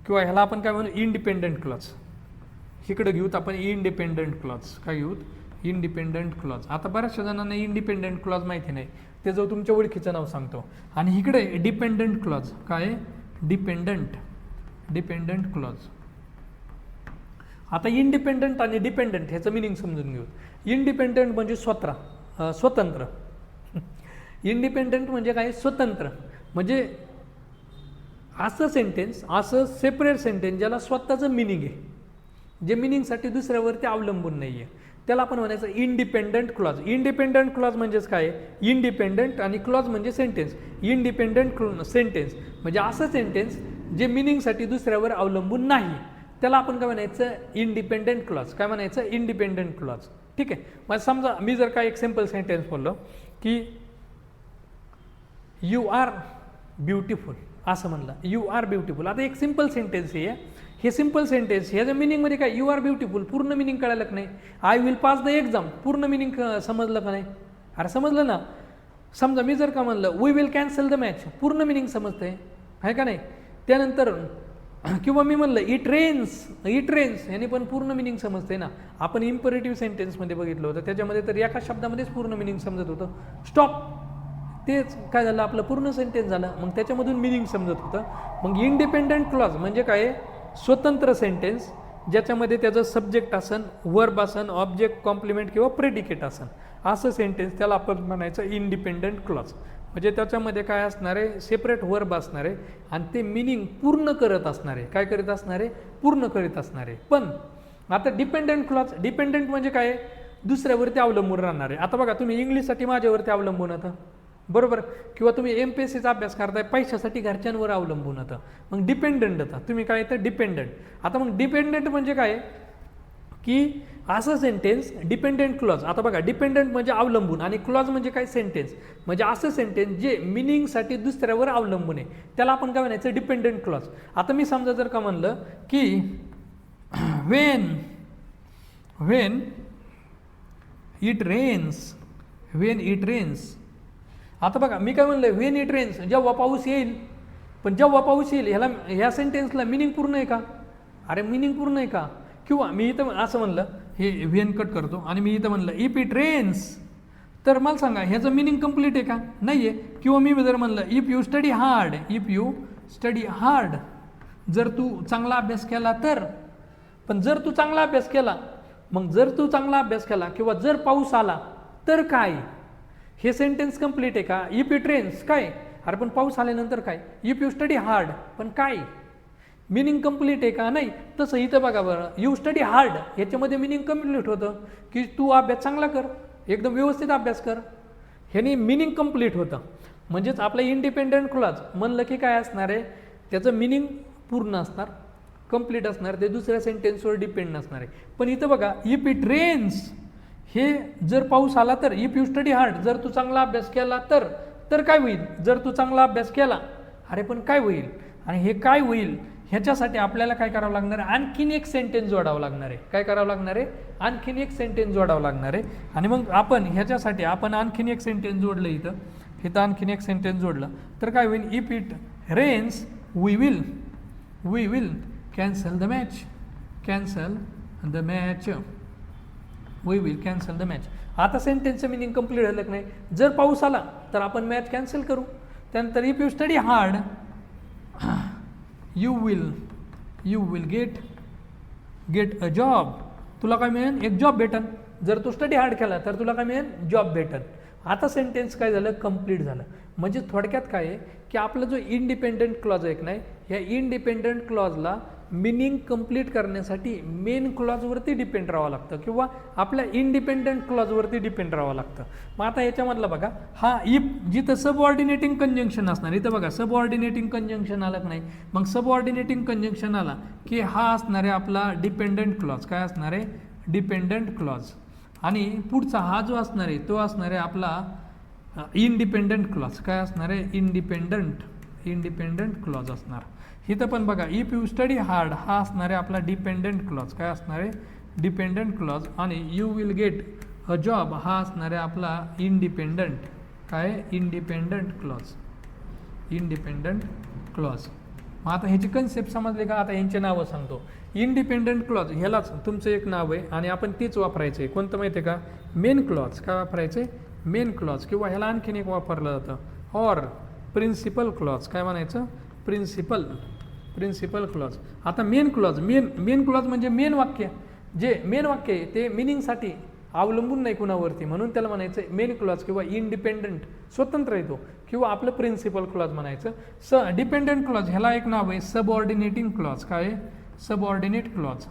किंवा ह्याला आपण काय म्हणू, इंडिपेंडंट क्लॉज. इकडे घेऊत आपण इंडिपेंडंट क्लॉज. काय घेऊत? Independent clause. आता बऱ्याचशा जणांना इंडिपेंडंट क्लॉज माहिती नाही, ते जो तुमच्या ओळखीचं नाव सांगतो. आणि इकडे डिपेंडंट क्लॉज. काय? Dependent clause. आता इंडिपेंडंट आणि डिपेंडंट ह्याचं मिनिंग समजून घेऊ. इंडिपेंडंट म्हणजे स्वतंत्र. इंडिपेंडंट म्हणजे काय? स्वतंत्र. म्हणजे असं सेंटेन्स, असं सेपरेट सेंटेन्स ज्याला स्वतःचं मिनिंग आहे, जे मिनिंगसाठी दुसऱ्यावरती अवलंबून नाही आहे, त्याला आपण म्हणायचं इंडिपेंडंट क्लॉज. इंडिपेंडंट क्लॉज म्हणजेच काय? इंडिपेंडंट आणि क्लॉज म्हणजे सेंटेन्स. इंडिपेंडंट सेंटेन्स म्हणजे असं सेंटेन्स जे मिनिंगसाठी दुसऱ्यावर अवलंबून नाही, त्याला आपण काय म्हणायचं? Independent clause. काय म्हणायचं? Independent clause. ठीक आहे? मग समजा मी जर का एक सिंपल सेंटेन्स बोललो की यू आर ब्युटिफुल असं म्हणलं, यू आर ब्युटिफुल. आता एक सिंपल सेंटेन्स आहे हे सिंपल सेंटेन्स, ह्याच्या मिनिंगमध्ये काय? यू आर ब्युटिफुल पूर्ण मिनिंग कळालं का नाही? I will pass the exam पूर्ण मिनिंग समजलं का नाही? अरे समजलं ना. समजा मी जर का म्हणलं we will cancel the match, पूर्ण मिनिंग समजतंय आहे का नाही? त्यानंतर किंवा मी म्हणलं इट रेन्स ह्याने पण पूर्ण मिनिंग समजते ना. आपण इम्परेटिव्ह सेंटेन्समध्ये बघितलं होतं, त्याच्यामध्ये तर एका शब्दामध्येच पूर्ण मिनिंग समजत होतं. स्टॉप, तेच काय झालं, आपलं पूर्ण सेंटेन्स झालं, मग त्याच्यामधून मिनिंग समजत होतं. मग इंडिपेंडंट क्लॉज म्हणजे काय? स्वतंत्र सेंटेन्स ज्याच्यामध्ये त्याचं सब्जेक्ट असन, वर्ब असन, ऑब्जेक्ट, कॉम्प्लिमेंट किंवा प्रेडिकेट असन, असं सेंटेन्स त्याला आपण म्हणायचं इंडिपेंडंट क्लॉज. म्हणजे त्याच्यामध्ये काय असणार आहे? सेपरेट वर्ब असणार आहे आणि ते मिनिंग पूर्ण करत असणार आहे. काय करीत असणार आहे? पूर्ण करीत असणार आहे. पण आता डिपेंडंट क्लॉज, डिपेंडंट म्हणजे काय? दुसऱ्यावरती अवलंबून राहणार आहे. आता बघा, तुम्ही इंग्लिशसाठी माझ्यावरती अवलंबून होतं, बरोबर, किंवा तुम्ही MPSCचा अभ्यास करताय, पैशासाठी घरच्यांवर अवलंबून होतं, मग डिपेंडंट होता तुम्ही. काय तर डिपेंडंट. आता मग डिपेंडंट म्हणजे काय? की असं सेंटेन्स डिपेंडेंट क्लॉज, आता बघा डिपेंडेंट म्हणजे अवलंबून आणि क्लॉज म्हणजे काय सेंटेन्स, म्हणजे असं सेंटेन्स जे मिनिंगसाठी दुसऱ्यावर अवलंबून आहे त्याला आपण काय म्हणायचं डिपेंडेंट क्लॉज. आता मी समजा जर का म्हणलं की when it rains, आता बघा मी काय म्हणलं when it rains जेव्हा पाऊस येईल, पण जेव्हा पाऊस येईल ह्या सेंटेन्सला मिनिंग पूर्ण आहे का, अरे मिनिंग पूर्ण आहे का. किंवा मी इथं असं म्हणलं, हे व्हेन कट करतो आणि मी इथं म्हणलं इफ इट रेन्स, तर मला सांगा ह्याचं मिनिंग कंप्लीट आहे का, नाही आहे. किंवा मी जर म्हणलं इफ यू स्टडी हार्ड, जर तू चांगला अभ्यास केला तर, पण जर तू चांगला अभ्यास केला, मग जर तू चांगला अभ्यास केला किंवा जर पाऊस आला तर काय, हे सेंटेन्स कंप्लीट आहे का. इफ इट रेन्स काय, अरे पण पाऊस आल्यानंतर काय. इफ यू स्टडी हार्ड, पण काय मिनिंग कंप्लीट आहे का, नाही. तसं इथं बघा बरं, यू स्टडी हार्ड ह्याच्यामध्ये मिनिंग कंप्लीट होतं की तू अभ्यास चांगला कर, एकदम व्यवस्थित अभ्यास कर, ह्याने मिनिंग कंप्लीट होतं. म्हणजेच आपलं इंडिपेंडंट क्लॉज म्हणलं की काय असणार आहे, त्याचं मिनिंग पूर्ण असणार, कंप्लीट असणार, ते दुसऱ्या सेंटेन्सवर डिपेंड नसणार आहे. पण इथं बघा इफ इट रेन्स, हे जर पाऊस आला तर, इफ यू स्टडी हार्ड जर तू चांगला अभ्यास केला तर काय होईल, जर तू चांगला अभ्यास केला, अरे पण काय होईल, आणि हे काय होईल ह्याच्यासाठी आपल्याला काय करावं लागणार आहे, आणखीन एक सेंटेन्स जोडावं लागणार आहे. काय करावं लागणार आहे, आणखीन एक सेंटेन्स जोडावं लागणार आहे. आणि मग आपण ह्याच्यासाठी आपण आणखीन एक सेंटेन्स जोडलं, इथं आणखीन एक सेंटेन्स जोडलं तर काय होईल, if it rains we will cancel the match, we will cancel the match. आता सेंटेन्सचं मिनिंग कंप्लीट झालं की नाही, जर पाऊस आला तर आपण मॅच कॅन्सल करू. त्यानंतर if you study hard you will get a job, तुला काय मिळेल, एक जॉब भेटन. जर तू स्टडी हार्ड केला तर तुला काय मिळेल, जॉब भेटन. आता सेंटेन्स काय झालं, कंप्लीट झालं. म्हणजे थोडक्यात काय आहे की आपला जो इंडिपेंडंट क्लॉज आहे की नाही, ह्या इंडिपेंडंट क्लॉजला मिनिंग कंप्लीट करण्यासाठी मेन क्लॉजवरती डिपेंड राहावं लागतं किंवा आपल्या इंडिपेंडंट क्लॉजवरती डिपेंड राहावं लागतं. मग आता याच्यामधलं बघा, हा इफ जिथं सबऑर्डिनेटिंग कंजंक्शन असणार, इथं बघा सबऑर्डिनेटिंग कंजंक्शन आलं की नाही, मग सबऑर्डिनेटिंग कंजंक्शन आला की हा असणार आहे आपला डिपेंडंट क्लॉज. काय असणार आहे, डिपेंडंट क्लॉज. आणि पुढचा हा जो असणार आहे तो असणार आहे आपला इंडिपेंडंट क्लॉज. काय असणार आहे, इंडिपेंडंट क्लॉज असणार. इथं पण बघा इफ यू स्टडी हार्ड हा असणार आहे आपला डिपेंडंट क्लॉज. काय असणार आहे, डिपेंडंट क्लॉज. आणि you will get a job हा असणार आहे आपला इंडिपेंडंट, काय इंडिपेंडंट क्लॉज. मग आता ह्याची कन्सेप्ट समजले का. आता यांचे नावं सांगतो. इंडिपेंडंट क्लॉज ह्यालाच तुमचं एक नाव आहे आणि आपण तेच वापरायचं आहे. कोणतं माहिती आहे का, मेन क्लॉज. काय वापरायचं आहे, मेन क्लॉज. किंवा ह्याला आणखीन एक वापरलं जातं ऑर प्रिन्सिपल क्लॉज. काय म्हणायचं, प्रिन्सिपल क्लॉज. आता मेन क्लॉज म्हणजे मेन वाक्य, जे मेन वाक्य आहे ते मिनिंगसाठी अवलंबून नाही कुणावरती, म्हणून त्याला म्हणायचं मेन क्लॉज किंवा इंडिपेंडंट, स्वतंत्र येतो, किंवा आपलं प्रिन्सिपल क्लॉज म्हणायचं. डिपेंडंट क्लॉज ह्याला एक नाव आहे सबऑर्डिनेटिंग क्लॉज. काय आहे, सबऑर्डिनेट क्लॉज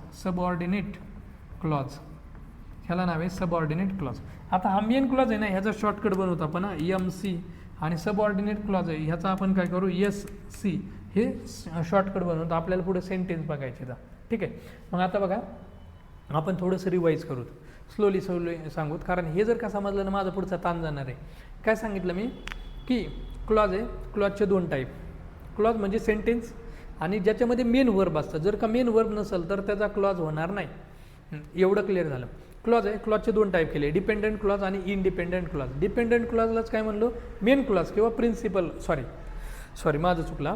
ह्याला नाव आहे सबऑर्डिनेट क्लॉज. आता हा मेन क्लॉज आहे ना, ह्याचा शॉर्टकट बनवतो आपण MC, आणि सबऑर्डिनेट क्लॉज आहे ह्याचा आपण काय करू SC, हे शॉर्टकट बनवतो. आपल्याला पुढे सेंटेन्स बघायचे का, ठीक आहे. मग आता बघा आपण थोडंसं रिवाईज करू, स्लोली सांगूत, कारण हे जर का समजलं ना माझा पुढचा ताण जाणार आहे. काय सांगितलं मी की क्लॉज आहे, क्लॉजचे 2 टाईप. क्लॉज म्हणजे सेंटेन्स आणि ज्याच्यामध्ये मेन वर्ब असतं. जर का मेन वर्ब नसेल तर त्याचा क्लॉज होणार नाही. एवढं क्लिअर झालं. क्लॉज आहे, क्लॉजचे 2 टाईप केले, डिपेंडंट क्लॉज आणि इंडिपेंडंट क्लॉज. डिपेंडंट क्लॉजलाच काय म्हणलो, मेन क्लॉज किंवा प्रिन्सिपल, सॉरी माझं चुकला.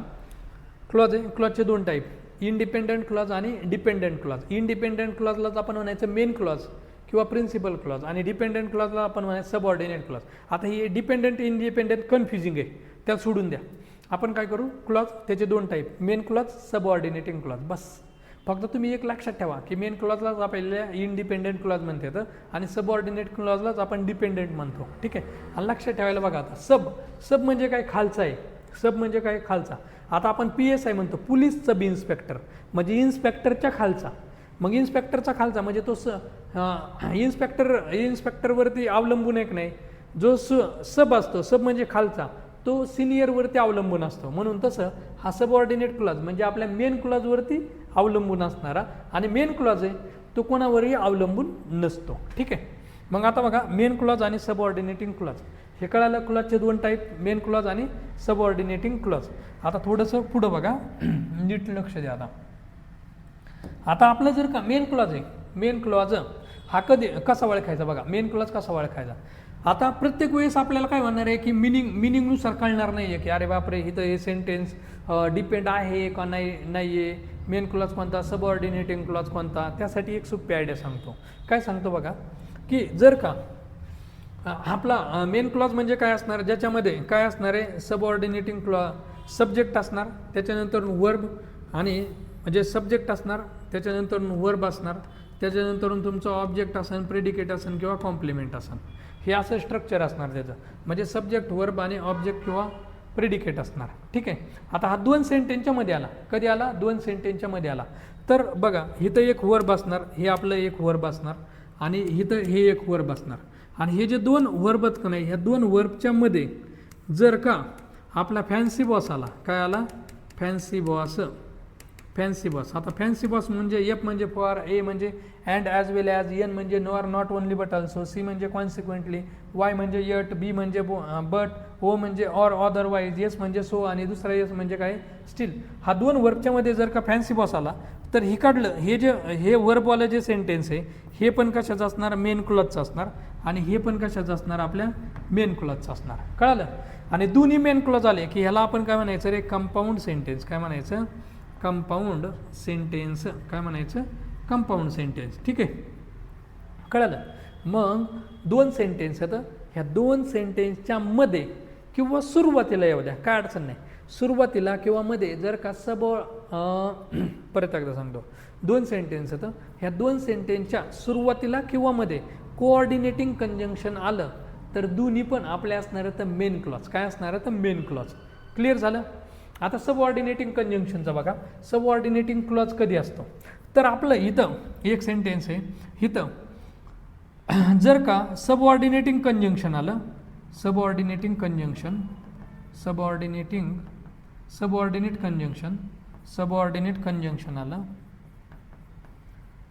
क्लॉज आहे, क्लॉजचे 2 टाईप, इंडिपेंडंट क्लॉज आणि डिपेंडंट क्लॉज. इंडिपेंडंट क्लॉजलाच आपण म्हणायचं मेन क्लॉज किंवा प्रिन्सिपल क्लॉज, आणि डिपेंडंट क्लॉजला आपण म्हणायचं सबऑर्डिनेट क्लॉज. आता हे डिपेंडंट इंडिपेंडंट कन्फ्युजिंग आहे, त्यात सोडून द्या. आपण काय करू, क्लॉज त्याचे 2 type, main clause, subordinating clause. बस फक्त तुम्ही एक लक्षात ठेवा की मेन क्लॉजलाच आपल्याला इंडिपेंडंट क्लॉज म्हणतात आणि सबऑर्डिनेट क्लॉजलाच आपण डिपेंडंट म्हणतो, ठीक आहे. आणि लक्षात ठेवायला बघा, आता सब म्हणजे काय, खालचा आहे. सब म्हणजे काय, खालचा. आता आपण PSI म्हणतो, पोलीस सब इन्स्पेक्टर, म्हणजे इन्स्पेक्टरच्या खालचा. मग इन्स्पेक्टरचा खालचा म्हणजे तो इन्स्पेक्टरवरती अवलंबून एक नाही. जो सब असतो, सब म्हणजे खालचा, तो सिनियरवरती अवलंबून असतो. म्हणून तसं हा सबऑर्डिनेट क्लॉज म्हणजे आपल्या मेन क्लॉजवरती अवलंबून असणारा. आणि मेन क्लॉज आहे तो कोणावरही अवलंबून नसतो. ठीक आहे. मग आता बघा मेन क्लॉज आणि सबऑर्डिनेटिंग क्लॉज हे कळालं. क्लॉजचे दोन टाईप, मेन क्लॉज आणि सबऑर्डिनेटिंग क्लॉज. आता थोडंसं पुढं बघा, नीट लक्ष द्या. आता आपलं जर का मेन क्लॉज आहे, मेन क्लॉज हा कसा ओळखायचा बघा, मेन क्लॉज कसा ओळखायचा. आता प्रत्येक वेळेस आपल्याला काय म्हणणार आहे की मिनिंगनुसार कळणार नाही आहे की अरे बापरे इथं हे सेंटेन्स डिपेंड आहे का नाही आहे, मेन क्लॉज कोणता, सबऑर्डिनेटिंग क्लॉज कोणता. त्यासाठी एक सोपी आयडिया सांगतो. काय सांगतो बघा की जर का आपला मेन क्लॉज म्हणजे काय असणार, ज्याच्यामध्ये काय असणार आहे, सबऑर्डिनेटिंग क्लॉज सब्जेक्ट असणार, त्याच्यानंतर वर्ब आणि म्हणजे सब्जेक्ट असणार, त्याच्यानंतर वर्ब असणार, त्याच्यानंतर तुमचं ऑब्जेक्ट असेल, प्रेडिकेट असेल किंवा कॉम्प्लिमेंट असेल. हे असं स्ट्रक्चर असणार त्याचं, म्हणजे सब्जेक्ट वर्ब आणि ऑब्जेक्ट किंवा प्रेडिकेट असणार. ठीक आहे. आता हा दोन सेंटेन्सच्या मध्ये आला, कधी आला, दोन सेंटेन्सच्या मध्ये आला. तर बघा इथं एक वर्ब असणार, हे आपलं एक वर्ब असणार आणि इथं हे एक वर्ब असणार. आणि हे जे दोन वर्ब आहेत का नाही, ह्या दोन वर्बच्या मध्ये जर का आपला फॅन्सी बॉस आला, काय आला, फॅन्सी बॉस. Fancy boss. आता फॅन्सी बॉस म्हणजे एफ म्हणजे फॉर, ए म्हणजे and as well as, N म्हणजे nor not only but also, C म्हणजे कॉन्सिक्वेंटली, वाय म्हणजे यट, बी म्हणजे बट, ओ म्हणजे ऑर अदरवाईज, एस म्हणजे सो आणि दुसरा एस म्हणजे काय, स्टील. हा दोन वर्बच्या मध्ये जर का फॅन्सी बॉस आला तर हे काढलं, हे जे हे वर्बवालं जे सेंटेन्स आहे हे पण कशाचं असणार, मेन क्लॉजचं असणार आणि हे पण कशाचं असणार, आपल्या मेन क्लॉजचं असणार. कळालं. आणि दोन्ही मेन क्लॉज आले की ह्याला आपण काय म्हणायचं रे, कंपाऊंड सेंटेन्स. काय म्हणायचं, कंपाऊंड सेंटेन्स. काय म्हणायचं, कंपाऊंड सेंटेन्स. ठीक आहे. कळालं. मग दोन सेंटेन्स आहेत, ह्या दोन सेंटेन्सच्या मध्ये किंवा सुरुवातीला येऊ द्या, काय अडचण नाही, सुरुवातीला किंवा मध्ये जर का परत एकदा सांगतो, दोन सेंटेन्स आहेत, ह्या दोन सेंटेन्सच्या सुरुवातीला किंवा मध्ये कोऑर्डिनेटिंग कंजंक्शन आलं तर दोन्ही पण आपल्या असणार आहे तर मेन क्लॉज. काय असणार आहे तर मेन क्लॉज. क्लिअर झालं. आता सबऑर्डिनेटिंग कंजंक्शनचा बघा, सबऑर्डिनेटिंग क्लॉज कधी असतो, तर आपलं इथं एक सेंटेन्स आहे, इथं जर का सबऑर्डिनेटिंग कंजंक्शन आलं, सबऑर्डिनेट कंजंक्शन आलं,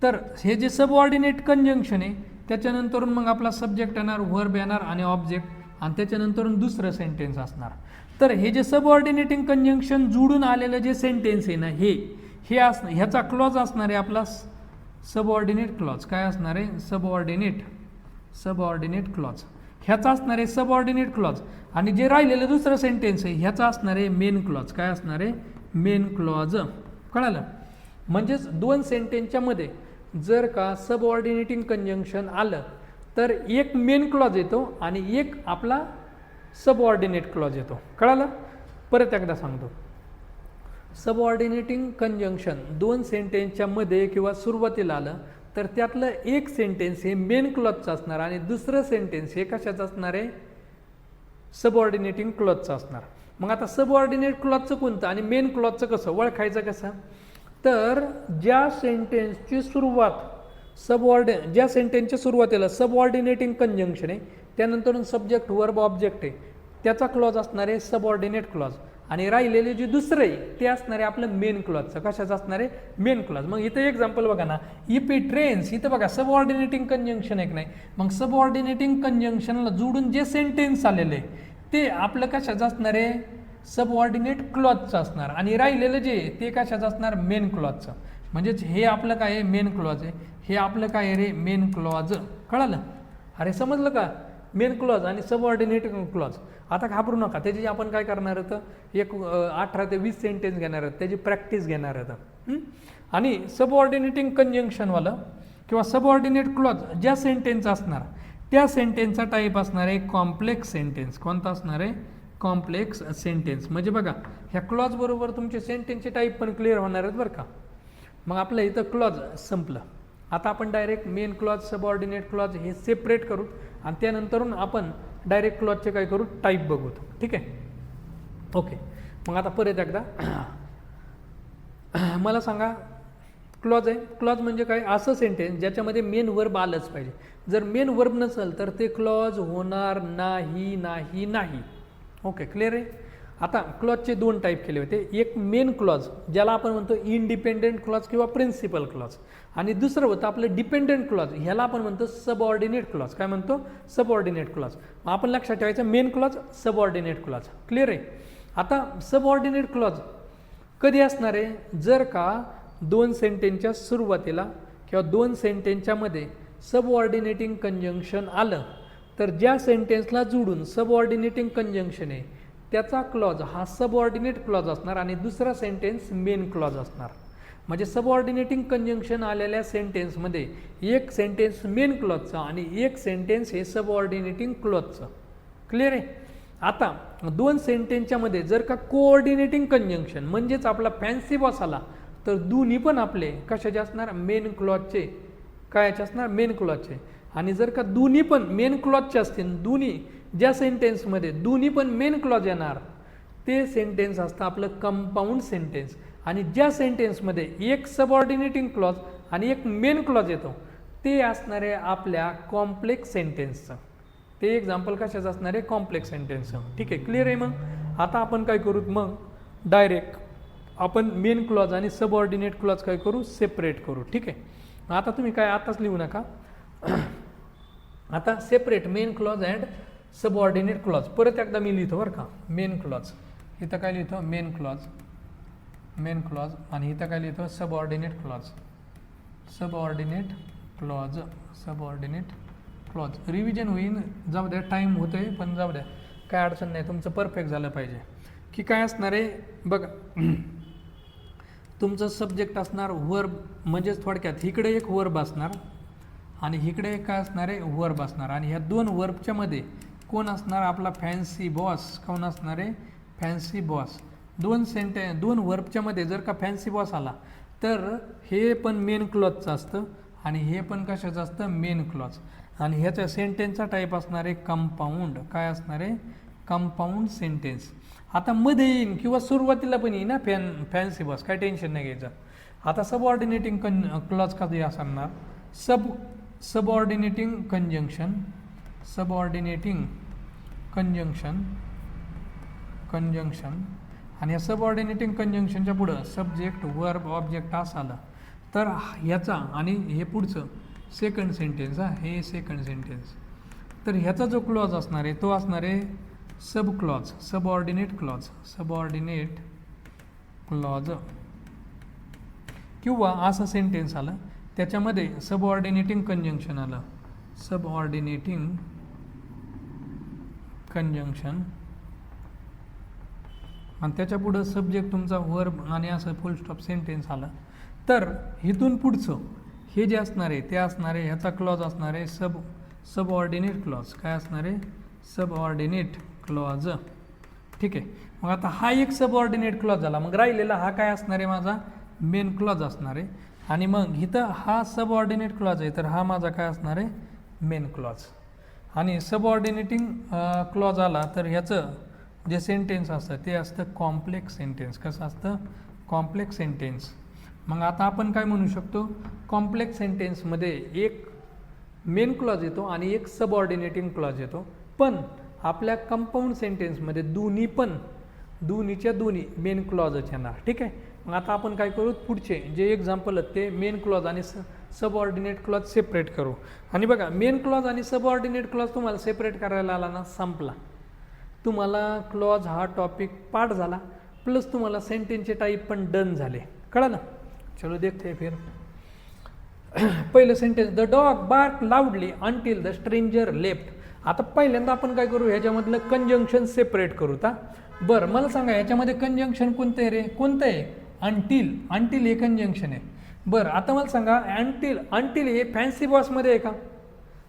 तर हे जे सबऑर्डिनेट कंजंक्शन आहे त्याच्यानंतरून मग आपला सब्जेक्ट येणार, वर्ब येणार आणि ऑब्जेक्ट, आणि त्याच्यानंतरून दुसरं सेंटेन्स असणार. तर हे जे सबऑर्डिनेटिंग कंजंक्शन जोडून आलेलं जे सेंटेन्स आहे ना, हे ह्याचा क्लॉज असणार आहे आपला सबऑर्डिनेट क्लॉज. काय असणार आहे, सबऑर्डिनेट क्लॉज. ह्याचा असणार आहे सबऑर्डिनेट क्लॉज. आणि जे राहिलेलं दुसरं सेंटेन्स आहे ह्याचा असणार आहे मेन क्लॉज. काय असणार आहे, मेन क्लॉज. कळालं. म्हणजेच दोन सेंटेन्सच्या मध्ये जर का सबऑर्डिनेटिंग कंजंक्शन आलं तर एक मेन क्लॉज येतो आणि एक आपला सबऑर्डिनेट क्लॉज येतो. कळालं. परत एकदा सांगतो, सबऑर्डिनेटिंग कंजंक्शन दोन सेंटेन्सच्या मध्ये किंवा सुरुवातीला आलं तर त्यातलं एक सेंटेन्स हे मेन क्लॉजचं असणार आणि दुसरं सेंटेन्स हे कशाचं असणार आहे, सबऑर्डिनेटिंग क्लॉजचं असणार. मग आता सबऑर्डिनेट क्लॉजचं कोणतं आणि मेन क्लॉजचं कसं ओळखायचं, कसं, तर ज्या सेंटेन्सची सुरुवात ज्या सेंटेन्सच्या सुरुवातीला सबऑर्डिनेटिंग कंजंक्शन आहे त्यानंतर सब्जेक्ट वर्ब ऑब्जेक्ट आहे त्याचा क्लॉज असणार आहे सबऑर्डिनेट क्लॉज, आणि राहिलेले जे दुसरं आहे ते असणार आहे आपलं मेन क्लॉजचं. कशाचं असणार आहे, मेन क्लॉज. मग इथं एक्झाम्पल बघा ना, इफ इट रेन्स, इथं बघा सबऑर्डिनेटिंग कंजंक्शन आहे की नाही, मग सबऑर्डिनेटिंग कंजंक्शनला जोडून जे सेंटेन्स आलेलं आहे ते आपलं कशाचं असणार आहे, सबऑर्डिनेट क्लॉजचं असणार, आणि राहिलेलं जे ते कशाचं असणार, मेन क्लॉजचं. म्हणजेच हे आपलं काय आहे, मेन क्लॉज आहे, हे आपलं काय आहे रे, मेन क्लॉज. कळालं. अरे समजलं का, मेन क्लॉज आणि सबऑर्डिनेट क्लॉज. आता घाबरू नका, त्याची आपण काय करणार होतं, एक 18 ते 20 सेंटेन्स घेणार आहेत, त्याची प्रॅक्टिस घेणार आहेत. आणि सबऑर्डिनेटिंग कंजंक्शनवालं किंवा सबऑर्डिनेट क्लॉज ज्या सेंटेन्स असणार त्या सेंटेन्सचा टाईप असणार आहे कॉम्प्लेक्स सेंटेन्स. कोणता असणार आहे, कॉम्प्लेक्स सेंटेन्स. म्हणजे बघा ह्या क्लॉज बरोबर तुमचे सेंटेन्सचे टाईप पण क्लिअर होणार आहेत बरं का. मग आपलं इथं क्लॉज संपलं. आता आपण direct main clause, subordinate clause हे सेपरेट करू आणि त्यानंतरून आपण डायरेक्ट क्लॉजचे काय करू, टाईप बघू. ठीक आहे. ओके. मग आता परत एकदा मला सांगा, क्लॉज आहे, क्लॉज म्हणजे काय, असं सेंटेन्स ज्याच्यामध्ये मेन वर्ब आलंच पाहिजे. जर मेन वर्ब नसेल तर ते क्लॉज होणार नाही. ओके, क्लिअर आहे. आता क्लॉजचे दोन टाईप केले होते, एक मेन क्लॉज ज्याला आपण म्हणतो इंडिपेंडेंट क्लॉज किंवा प्रिन्सिपल क्लॉज, आणि दुसरं होतं आपलं डिपेंडेंट क्लॉज, ह्याला आपण म्हणतो सबऑर्डिनेट क्लॉज. काय म्हणतो? Subordinate clause. आपण लक्षात ठेवायचं main clause, subordinate clause. Clear आहे? आता सबऑर्डिनेट क्लॉज कधी असणार आहे? जर का दोन सेंटेन्सच्या सुरुवातीला किंवा दोन सेंटेन्सच्या मध्ये सबऑर्डिनेटिंग कंजंक्शन आलं, तर ज्या सेंटेन्सला जोडून सबऑर्डिनेटिंग कंजंक्शन आहे त्याचा क्लॉज हा सबऑर्डिनेट क्लॉज असणार आणि दुसरा सेंटेन्स मेन क्लॉज असणार. म्हणजे सबऑर्डिनेटिंग कंजंक्शन आलेल्या सेंटेन्समध्ये एक सेंटेन्स मेन क्लॉजचा आणि एक सेंटेन्स हे सबऑर्डिनेटिंग क्लॉजचं. क्लिअर आहे? आता दोन सेंटेन्सच्या मध्ये जर का कोऑर्डिनेटिंग कंजंक्शन म्हणजेच आपला फॅन्सी बॉस आला, तर दोन्ही पण आपले कशाचे असणार? मेन क्लॉजचे. कायचे असणार? मेन क्लॉजचे. आणि जर का दोन्ही पण मेन क्लॉजचे असतील, दोन्ही ज्या सेंटेन्समध्ये दोन्ही पण मेन क्लॉज येणार ते सेंटेन्स असतं आपलं कंपाऊंड सेंटेन्स. आणि ज्या सेंटेन्समध्ये एक सबऑर्डिनेटिंग क्लॉज आणि एक मेन क्लॉज येतो ते असणार आहे आपल्या कॉम्प्लेक्स सेंटेन्सचं. ते एक्झाम्पल कशाचं असणार आहे? कॉम्प्लेक्स सेंटेन्सचं. ठीक आहे? क्लिअर आहे? मग आता आपण काय करू? मग डायरेक्ट आपण मेन क्लॉज आणि सबऑर्डिनेट क्लॉज काय करू? सेपरेट करू. ठीक आहे? आता तुम्ही काय आताच लिहू नका. आता separate main clause and subordinate clause. परत एकदा मी लिहितो बरं का. मेन क्लॉज, इथं काय लिहितो? Main clause, main clause. आणि इथं काय लिहितो? Subordinate clause, subordinate clause, subordinate clause. Revision होईल, जाऊ द्या, टाईम होतोय पण जाऊ द्या, काय अडचण नाही, तुमचं परफेक्ट झालं पाहिजे. की काय असणार आहे बघा, तुमचं सब्जेक्ट असणार वर्ब, म्हणजेच थोडक्यात इकडे एक वर्ब असणार आणि इकडे एक काय असणार आहे? वर्ब असणार. आणि ह्या दोन वर्बच्या मध्ये कोण असणार? आपला फॅन्सी बॉस. कोण असणार आहे? Fancy boss. दोन वर्बच्या मध्ये जर का फॅन्सी बॉस आला तर हे पण मेन क्लॉजचं असतं आणि हे पण कशाचं असतं? Main clause. आणि ह्याच्या सेंटेन्सचा टाईप असणार आहे कंपाऊंड. काय असणार आहे? Compound sentence. आता मध्ये येईन किंवा सुरुवातीला पण येईन ना फॅन्सी बॉस, काय टेन्शन नाही घ्यायचं. आता सबऑर्डिनेटिंग क्लॉज कधी असणार? Subordinating conjunction, subordinating conjunction, conjunction. आणि या सबऑर्डिनेटिंग कंजंक्शनच्या पुढं सब्जेक्ट वर्ब ऑब्जेक्ट असं आलं तर ह्याचा, आणि हे पुढचं सेकंड सेंटेन्स, हे सेकंड सेंटेन्स, तर ह्याचा जो क्लॉज असणार आहे तो असणार आहे sub clause, subordinate clause, subordinate clause. किंवा असं सेंटेन्स आलं त्याच्यामध्ये सबऑर्डिनेटिंग कंजंक्शन आलं, सबऑर्डिनेटिंग कंजंक्शन, आणि त्याच्या पुढं सब्जेक्ट तुमचा वर्ब आणि असं फुल स्टॉप सेंटेन्स आला, तर इथून पुढचं हे जे असणार आहे ते असणार आहे, ह्याचा क्लॉज असणार आहे सबऑर्डिनेट क्लॉज. काय असणार आहे? Subordinate clause. ठीक आहे? मग आता हा एक सबऑर्डिनेट क्लॉज झाला, मग राहिलेला हा काय असणार आहे? माझा मेन क्लॉज असणार आहे. आणि मग इथं हा सबऑर्डिनेट क्लॉज आहे तर हा माझा काय असणार आहे? Main clause. आणि सबऑर्डिनेटिंग क्लॉज आला तर ह्याचं जे सेंटेन्स असतं ते असतं कॉम्प्लेक्स सेंटेन्स. कसं असतं? Complex sentence. मग आता आपण काय म्हणू शकतो? कॉम्प्लेक्स सेंटेन्समध्ये एक मेन क्लॉज येतो आणि एक सबऑर्डिनेटिंग क्लॉज येतो, पण आपल्या कंपाऊंड सेंटेन्समध्ये दोन्हीच्या दोन्ही मेन क्लॉजच येणार. ठीक आहे? मग आता आपण काय करू? पुढचे जे एक्झाम्पल आहेत ते मेन क्लॉज आणि सबऑर्डिनेट क्लॉज सेपरेट करू. आणि बघा, मेन क्लॉज आणि सबऑर्डिनेट क्लॉज तुम्हाला सेपरेट करायला आला ना, संपला. तुम्हाला क्लॉज हा टॉपिक पाठ झाला, प्लस तुम्हाला सेंटेन्सचे टाईप पण डन झाले. कळलं? चलो देखते फिर. पहिलं sentence, the dog bark loudly until the stranger left. आता पहिल्यांदा आपण काय करू? ह्याच्यामधलं कंजंक्शन सेपरेट करू. बरं, मला सांगा ह्याच्यामध्ये कंजंक्शन कोणतं आहे रे? कोणतं आहे? अंटिल. अंटिल हे कंजंक्शन आहे. बरं, आता मला सांगा अंटिल हे फॅन्सी बॉसमध्ये आहे का?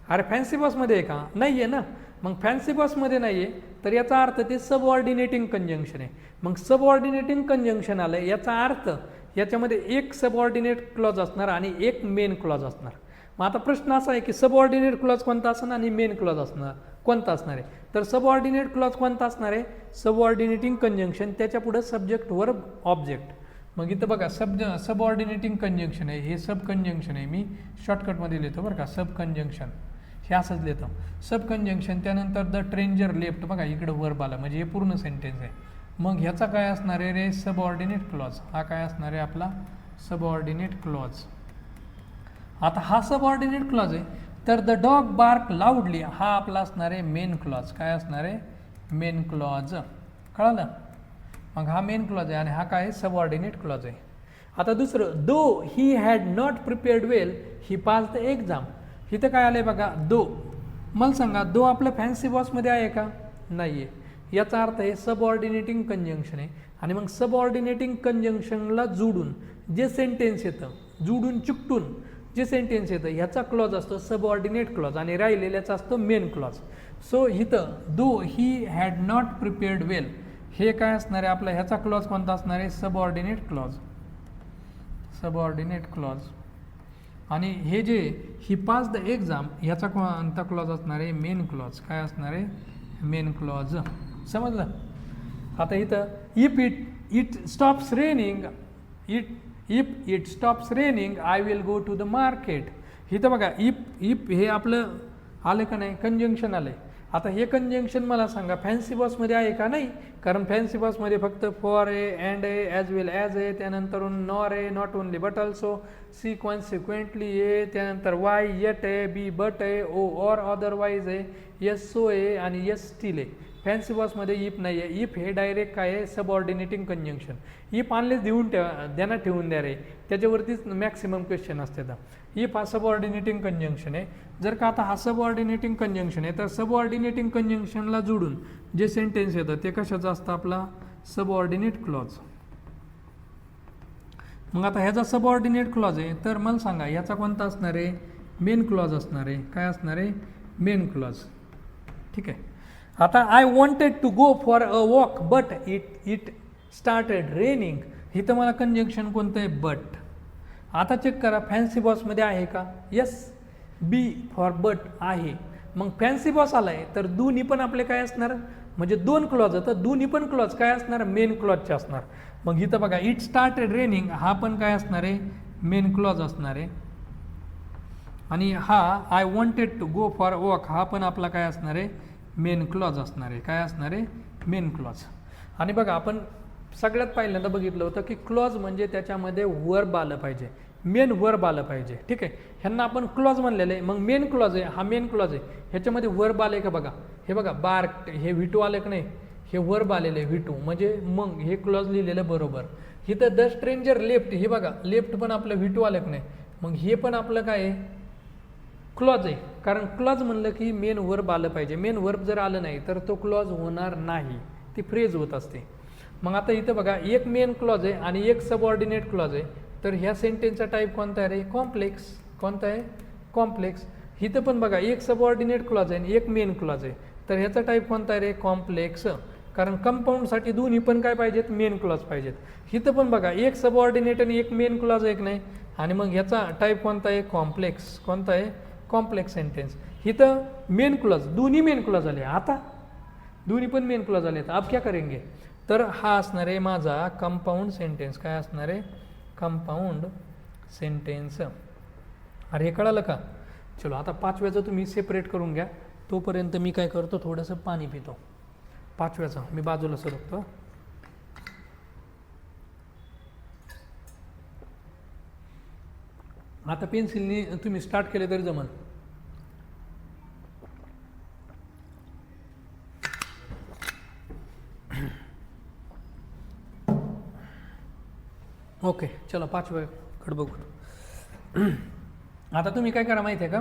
अरे फॅन्सी बॉसमध्ये आहे का? नाही आहे ना. मग फॅन्सी बॉसमध्ये नाही आहे तर याचा अर्थ ते सबऑर्डिनेटिंग कंजंक्शन आहे. मग सबऑर्डिनेटिंग कंजंक्शन आलं याचा अर्थ याच्यामध्ये एक सबऑर्डिनेट क्लॉज असणार आणि एक मेन क्लॉज असणार. मग आता प्रश्न असा आहे की सबऑर्डिनेट क्लॉज कोणता असणार आणि मेन क्लॉज असणार कोणता असणार आहे? तर सबऑर्डिनेट क्लॉज कोणता असणार आहे? सबऑर्डिनेटिंग कंजंक्शन, त्याच्या पुढे सब्जेक्ट वर्ब ऑब्जेक्ट. मग इथं बघा सबऑर्डिनेटिंग कंजंक्शन आहे, हे सब कंजंक्शन आहे, मी शॉर्टकटमध्ये लिहितो बरं का, सब कंजंक्शन हे असंच लिहितो. सब कंजंक्शन, त्यानंतर द ट्रेंजर लेफ्ट, बघा इकडं वर्ब आला म्हणजे हे पूर्ण सेंटेन्स आहे. मग ह्याचा काय असणार आहे रे, सबऑर्डिनेट क्लॉज. हा काय असणार आहे आपला सबऑर्डिनेट क्लॉज. आता हा सबऑर्डिनेट क्लॉज आहे, तर द डॉग बार्क लाऊडली हा आपला असणार आहे मेन क्लॉज. काय असणार आहे, मेन क्लॉज. कळलं. मग हा मेन क्लॉज आहे आणि हा काय सबऑर्डिनेट क्लॉज आहे. आता दुसरं, though he had not prepared well he pass the exam. इथं काय आलंय बघा, दो. मला सांगा, दो आपलं फॅन्सी बॉसमध्ये आहे का, नाही आहे. याचा अर्थ आहे सबऑर्डिनेटिंग कंजंक्शन आहे. आणि मग सबऑर्डिनेटिंग कंजंक्शनला जोडून जे सेंटेन्स येतं, जोडून चिकटून जे सेंटेन्स येतं ह्याचा क्लॉज असतो सबऑर्डिनेट क्लॉज आणि राहिलेल्याचा असतो मेन क्लॉज. सो इथं though he had not prepared well हे काय असणार आहे आपला, ह्याचा क्लॉज कोणता असणार आहे, सबऑर्डिनेट क्लॉज. Subordinate clause. आणि हे जे ही पास द एक्झाम ह्याचा कोणता क्लॉज असणार आहे, मेन क्लॉज. काय असणार आहे, मेन क्लॉज. समजलं. आता इथं if it stops raining if it stops raining I will go to the market. इथं बघा, इफ हे आपलं आलं का नाही, कंजंक्शन आलंय. आता हे कंजंक्शन मला सांगा फॅन्सी बॉसमध्ये आहे का, नाही. कारण फॅन्सी बॉसमध्ये फक्त फॉर आहे, अँड आहे, ॲज वेल ॲज आहे, त्यानंतर नॉर आहे, not only but also, C consequently आहे, त्यानंतर वाय येट आहे, बी बट आहे, ओ ऑर अदरवाईज आहे, यस सो आहे आणि यस स्टील आहे. फॅन्सी बॉसमध्ये इफ नाही आहे. इफ हे डायरेक्ट काय आहे, सबऑर्डिनेटिंग कंजंक्शन. इफ आणलेच देण्यात ठेवून द्या रे, त्याच्यावरतीच मॅक्सिमम क्वेश्चन असते. इफ हा सबऑर्डिनेटिंग कंजंक्शन आहे. जर का आता हा सबऑर्डिनेटिंग कंजंक्शन आहे, तर सबऑर्डिनेटिंग कंजंक्शनला जोडून जे सेंटेन्स येतं ते कशाचं असतं, आपला सबऑर्डिनेट क्लॉज. मग आता ह्याचा सबऑर्डिनेट क्लॉज आहे, तर मला सांगा ह्याचा कोणता असणार आहे, मेन क्लॉज असणार आहे. काय असणार आहे, मेन क्लॉज. ठीक आहे. आता I wanted to go for a walk but it started raining. इथं मला कंजंक्शन कोणतं आहे, बट. आता चेक करा फॅन्सी बॉसमध्ये आहे का, यस. बी फॉर बट आहे. मग फॅन्सी बॉस आलाय तर दोन्ही पण आपले काय असणार, म्हणजे दोन क्लॉज, तर दोन्ही पण क्लॉज काय असणार, मेन क्लॉजचे असणार. मग इथं बघा, इट स्टार्टेड रेनिंग हा पण काय असणार आहे, मेन क्लॉज असणार आहे. आणि हा I wanted to go for walk हा पण आपला काय असणार आहे, मेन क्लॉज असणार आहे. काय असणार आहे, मेन क्लॉज. आणि बघा, आपण सगळ्यात पहिल्यांदा बघितलं होतं की क्लॉज म्हणजे त्याच्यामध्ये वर्ब आलं पाहिजे, मेन वर्ब आलं पाहिजे. ठीक आहे. ह्यांना आपण क्लॉज म्हणलेलं आहे. मग मेन क्लॉज आहे, हा मेन क्लॉज आहे. ह्याच्यामध्ये वर्ब आले का बघा, हे बघा बार्क, हे व्हिटू आलं का नाही, हे वर्ब आलेलं आहे व्हिटू, म्हणजे मग हे क्लॉज लिहिलेलं बरोबर. इथं द स्ट्रेंजर लेफ्ट, हे बघा लेफ्ट पण आपलं व्हिटू आलं का नाही, मग हे पण आपलं काय आहे, क्लॉज आहे. कारण क्लॉज म्हणलं की मेन वर्ब आलं पाहिजे. मेन वर्ब जर आलं नाही तर तो क्लॉज होणार नाही, ती फ्रेज होत असते. मग आता इथं बघा, एक मेन क्लॉज आहे आणि एक सबऑर्डिनेट क्लॉज आहे. तर ह्या सेंटेन्सचा टाईप कोणता आहे रे, कॉम्प्लेक्स. कोणता आहे, कॉम्प्लेक्स. इथं पण बघा, एक सबऑर्डिनेट क्लॉज आहे आणि एक मेन क्लॉज आहे. तर ह्याचा टाईप कोणता आहे रे, कॉम्प्लेक्स. कारण कंपाऊंडसाठी दोन्ही पण काय पाहिजेत, मेन क्लॉज पाहिजेत. इथं पण बघा, एक सबऑर्डिनेट आणि एक मेन क्लॉज आहे की नाही, आणि मग ह्याचा टाईप कोणता आहे, कॉम्प्लेक्स. कोणता आहे, कॉम्प्लेक्स सेंटेन्स. इथं मेन क्लॉज, दोन्ही मेन क्लॉज आले. आता दोन्ही पण मेन क्लॉज आले, तर अब क्या करेंगे. तर हा असणार आहे माझा कंपाऊंड सेंटेन्स. काय असणार आहे, कंपाऊंड सेंटेन्स. अरे हे कळालं का. चलो आता पाचव्याचं तुम्ही सेपरेट करून घ्या. तोपर्यंत मी काय करतो, थोडंसं पाणी पितो. पाचव्याचं मी बाजूला सरकतो. आता पेन्सिलनी तुम्ही स्टार्ट केले तरी जमल. ओके, चला पाचव्याकडे बघू. आता तुम्ही काय करा माहिती आहे का,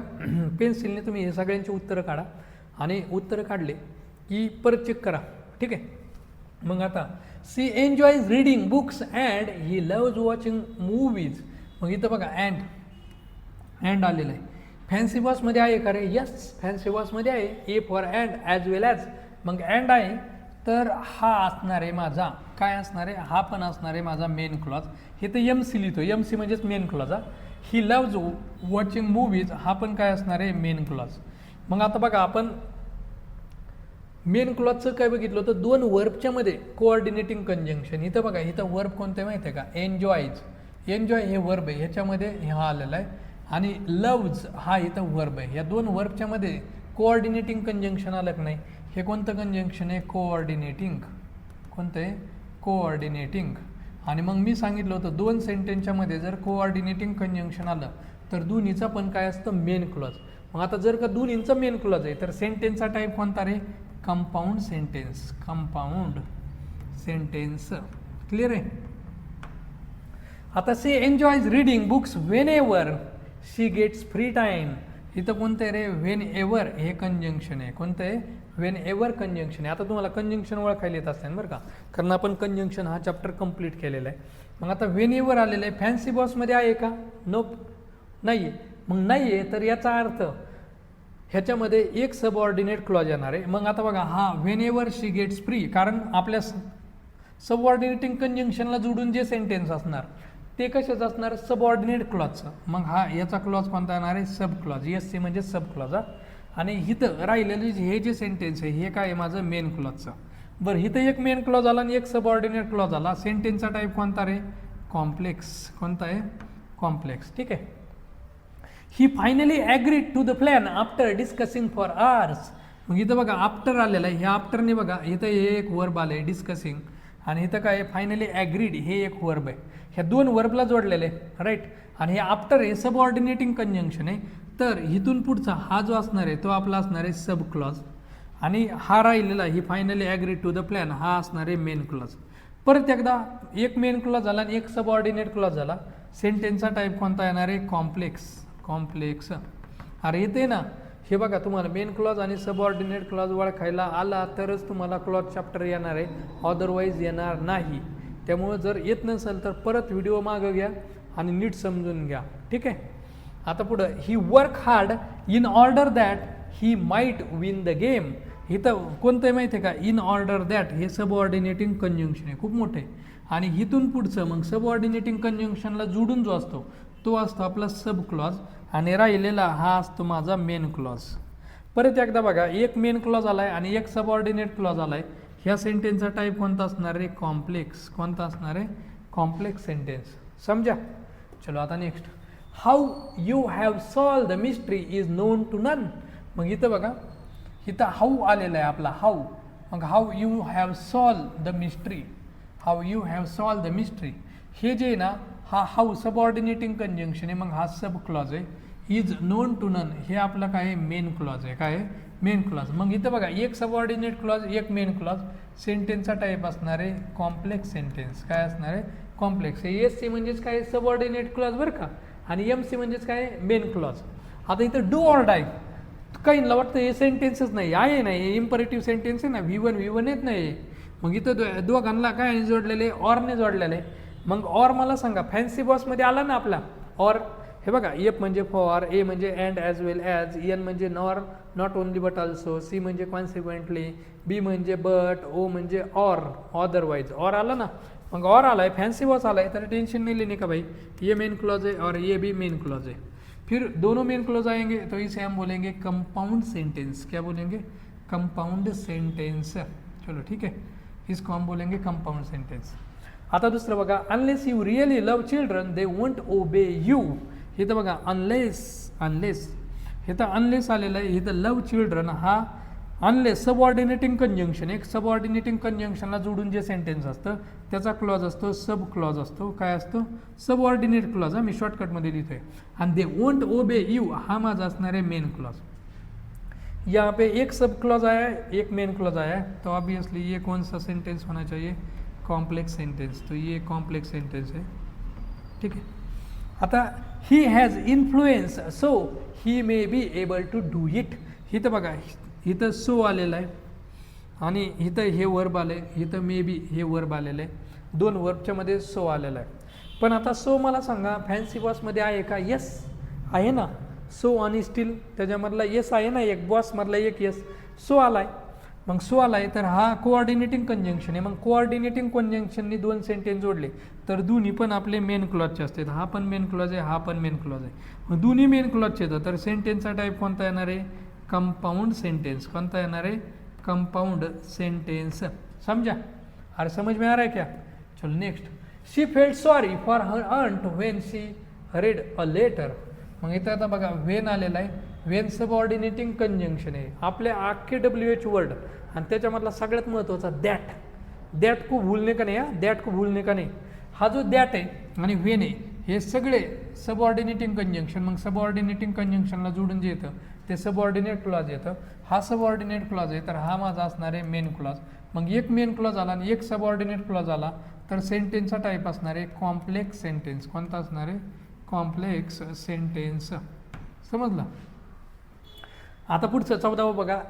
पेन्सिलने तुम्ही हे सगळ्यांची उत्तरं काढा आणि उत्तरं काढले की परत चेक करा. ठीक आहे. मग आता she enjoys reading books and he loves watching movies. मग इथं बघा अँड आलेलं आहे. फॅन्सी बॉसमध्ये आहे का रे, यस फॅन्सी बॉसमध्ये आहे. A for and as well as. मग अँड आहे तर हा असणार आहे माझा, काय असणार आहे, हा पण असणार आहे माझा मेन क्लॉज. हे तर एम सी लिहितो, एम सी म्हणजेच मेन क्लॉज. ही लव्ज वॉचिंग मूवीज हा पण काय असणार आहे, मेन क्लॉज. मग आता बघा, आपण मेन क्लॉजचं काय बघितलं होतं, दोन वर्बच्या मध्ये कोऑर्डिनेटिंग कंजंक्शन. इथं बघा, इथं वर्ब कोणतं आहे माहिती आहे का, एन्जॉयज. एन्जॉय हे वर्ब आहे, ह्याच्यामध्ये हा आलेला आहे. आणि लव्ज हा इथं वर्ब आहे. या दोन वर्बच्या मध्ये कोऑर्डिनेटिंग कंजंक्शन आलं की नाही, हे कोणतं कंजंक्शन आहे, कोऑर्डिनेटिंग कोणतं आहे कोऑर्डिनेटिंग. आणि मग मी सांगितलं होतं 2 सेंटेन्सच्या मध्ये जर कोऑर्डिनेटिंग कंजंक्शन आलं तर दोन्हीचं पण काय असतं मेन क्लॉज. मग आता जर का दोन्हींचं मेन क्लॉज आहे तर सेंटेन्सचा टाईप कोणता रे compound sentence. Compound sentence clear आहे. आता she enjoys reading books whenever she gets free time. इथं कोणतं आहे रे वेन एव्हर हे कंजंक्शन आहे. कोणतं आहे वेन एव्हर कंजंक्शन आहे. आता तुम्हाला कंजंक्शन ओळखायला येत असते बरं का कारण आपण कंजंक्शन हा चॅप्टर कंप्लीट केलेला आहे. मग आता वेन एव्हर आलेलं आहे फॅन्सी बॉसमध्ये आहे का नोप नाही आहे. मग नाही आहे तर याचा अर्थ ह्याच्यामध्ये एक सबऑर्डिनेट क्लॉज येणार आहे. मग आता बघा हा Wien ever she gets free कारण आपल्या सबऑर्डिनेटिंग कंजंक्शनला जोडून जे सेंटेन्स असणार ते कशाच असणार सबऑर्डिनेट क्लॉजचं. मग हा याचा क्लॉज कोणता येणार आहे सब क्लॉज. एस सी म्हणजे सब क्लॉज हा. आणि इथं राहिलेले हे जे सेंटेन्स आहे हे काय आहे माझं मेन क्लॉजचं. बरं इथं एक मेन क्लॉज आला आणि एक सबऑर्डिनेट क्लॉज आला. सेंटेन्सचा टाईप कोणता रे कॉम्प्लेक्स. कोणता आहे कॉम्प्लेक्स. ठीक आहे. He finally agreed to the plan after discussing for hours. मग इथं बघा आफ्टर आलेलं आहे. ह्या आफ्टरने बघा इथं हे एक वर्ब आलं आहे डिस्कसिंग आणि इथं काय फायनली ॲग्रीड हे एक वर्ब आहे. ह्या 2 वर्बला जोडलेले राईट. आणि हे आफ्टर हे सबऑर्डिनेटिंग कंजंक्शन आहे. तर इथून पुढचा हा जो असणार आहे तो आपला असणार आहे सब क्लॉज आणि हा राहिलेला he finally agreed to the plan हा असणार आहे मेन क्लॉज. परत एकदा एक मेन क्लॉज झाला आणि एक सबऑर्डिनेट क्लॉज झाला. सेंटेन्सचा टाईप कोणता येणार आहे कॉम्प्लेक्स. कॉम्प्लेक्स. अरे येते ना हे बघा तुम्हाला मेन क्लॉज आणि सबऑर्डिनेट क्लॉज ओळखायला आला तरच तुम्हाला क्लॉज चॅप्टर येणार आहे अदरवाईज येणार नाही. त्यामुळं जर येत नसेल तर परत व्हिडिओ मागं घ्या आणि नीट समजून घ्या. ठीक आहे. आता पुढं he work hard in order that he might win the game. इथं कोणतं आहे माहिती आहे का इन ऑर्डर दॅट हे सबऑर्डिनेटिंग कंजंक्शन आहे खूप मोठे. आणि इथून पुढचं मग सबऑर्डिनेटिंग कंजंक्शनला जोडून जो असतो तो असतो आपला सब क्लॉज आणि राहिलेला हा असतो माझा मेन क्लॉज. परत एकदा बघा एक मेन क्लॉज आला आहे आणि एक सबऑर्डिनेट क्लॉज आला आहे. ह्या सेंटेन्सचा टाईप कोणता असणार आहे कॉम्प्लेक्स. कोणता असणार आहे कॉम्प्लेक्स सेंटेन्स. समजा. चलो आता next how you have solved the mystery is known to none. मग इथं बघा इथं हाऊ आलेला आहे आपला हाऊ. मग how you have solved the mystery. How you have solved the mystery हे जे आहे ना हा हाऊ सबऑर्डिनेटिंग कंजंक्शन आहे. मग हा सब क्लॉज आहे. इज नोन टू नन हे आपलं काय आहे मेन क्लॉज आहे. काय आहे मेन क्लॉज. मग इथं बघा एक सबऑर्डिनेट क्लॉज एक मेन क्लॉज. सेंटेन्सचा टाईप असणार आहे कॉम्प्लेक्स सेंटेन्स. काय असणार आहे कॉम्प्लेक्स. एस सी म्हणजेच काय सबऑर्डिनेट क्लॉज बरं का आणि एम सी म्हणजेच काय मेन क्लॉज. आता इथं डू ऑर डाय काहींना वाटतं हे सेंटेन्सच नाही आहे ना हे इम्परेटिव्ह सेंटेन्स आहे ना V1 येत नाही. मग इथं दोघांना काय जोडलेले ऑरने जोडलेले. मग ऑर मला सांगा फॅन्सी बॉसमध्ये आला ना आपला ऑर. हे बघा एफ म्हणजे फॉर, ए म्हणजे and as well as, N म्हणजे nor not only but also, C म्हणजे कॉन्सिक्वेंटली, बी म्हणजे बट, ओ म्हणजे ऑर अदरवाईज. ऑर आला ना मग ऑर आला आहे फॅन्सी बॉस आला आहे तर टेंशन नहीं लेने का भाई. ये मेन क्लॉज है और ये भी मेन क्लॉज है. फिर दोनों मेन क्लॉज आएंगे तो इसे हम बोलेंगे कंपाउंड सेंटेंस. क्या बोलेंगे कंपाउंड सेंटेंस. चलो ठीक है इसको हम बोलेंगे कंपाउंड सेंटेंस. आता दुसरं बघा unless you really love children they won't obey you. इथं बघा अनलेस इथं अनलेस आलेलं आहे. इथं लव चिल्ड्रन हा अनलेस सबऑर्डिनेटिंग कंजंक्शन. एक सबऑर्डिनेटिंग कंजंक्शनला जोडून जे सेंटेन्स असतं त्याचा क्लॉज असतो सब क्लॉज असतो. काय असतो सबऑर्डिनेट क्लॉज. हा मी शॉर्टकटमध्ये लिहितोय. आणि दे वोंट ओबे यू हा माझा असणार आहे मेन क्लॉज. यहाँ पे एक सब क्लॉज आया है एक मेन क्लॉज आया है तो ऑब्वियसली ये कौन सा सेंटेंस होना चाहिए कॉम्प्लेक्स सेंटेंस. तो ये कॉम्प्लेक्स सेंटेंस है. ठीक है. आता he has influence so he may be able to do it. इथं बघा इथं सो आलेलं आहे आणि इथं हे वर्ब आलं आहे. इथं मे बी हे वर्ब आलेलं आहे. 2 वर्बच्या मध्ये सो आलेला आहे. पण आता सो मला सांगा फॅन्सी बॉसमध्ये आहे का येस आहे ना. सो आणि स्टील त्याच्यामधला येस आहे ना एक बॉसमधला एक येस सो आला आहे. मग सो आला आहे तर हा कोऑर्डिनेटिंग कंजंक्शन आहे. मग कोऑर्डिनेटिंग कंजंक्शननी 2 सेंटेन्स जोडले तर दोन्ही पण आपले मेन क्लॉजचे असतात. हा पण मेन क्लॉज आहे हा पण मेन क्लॉज आहे. मग दोन्ही मेन क्लॉजचे येतं तर सेंटेन्सचा टाईप कोणता येणार आहे कंपाऊंड सेंटेन्स. कोणता येणार आहे कंपाऊंड सेंटेन्स. समझा. अरे समझ में आ रहा है क्या. चलो next she felt sorry for her aunt when she read a letter. मग इथं आता बघा व्हेन आलेला आहे. व्हेन सबऑर्डिनेटिंग कंजंक्शन आहे. आपले अख्खे WH वर्ड आणि त्याच्यामधला सगळ्यात महत्त्वाचा दॅट. दॅट को भूलने का नाही, दॅट को भूलने का नाही. हा जो दॅट आहे आणि व्हेन आहे हे सगळे सबऑर्डिनेटिंग कंजंक्शन. मग सबऑर्डिनेटिंग कंजंक्शनला जोडून जे येतं ते सबऑर्डिनेट क्लॉज येतं. हा सबऑर्डिनेट क्लॉज आहे तर हा माझा असणार आहे मेन क्लॉज. मग एक मेन क्लॉज आला आणि एक सबऑर्डिनेट क्लॉज आला तर सेंटेन्सचा टाईप असणार आहे कॉम्प्लेक्स सेंटेन्स. कोणता असणार आहे? Complex sentence. समजलं? आता पुढचं 14वं बघा.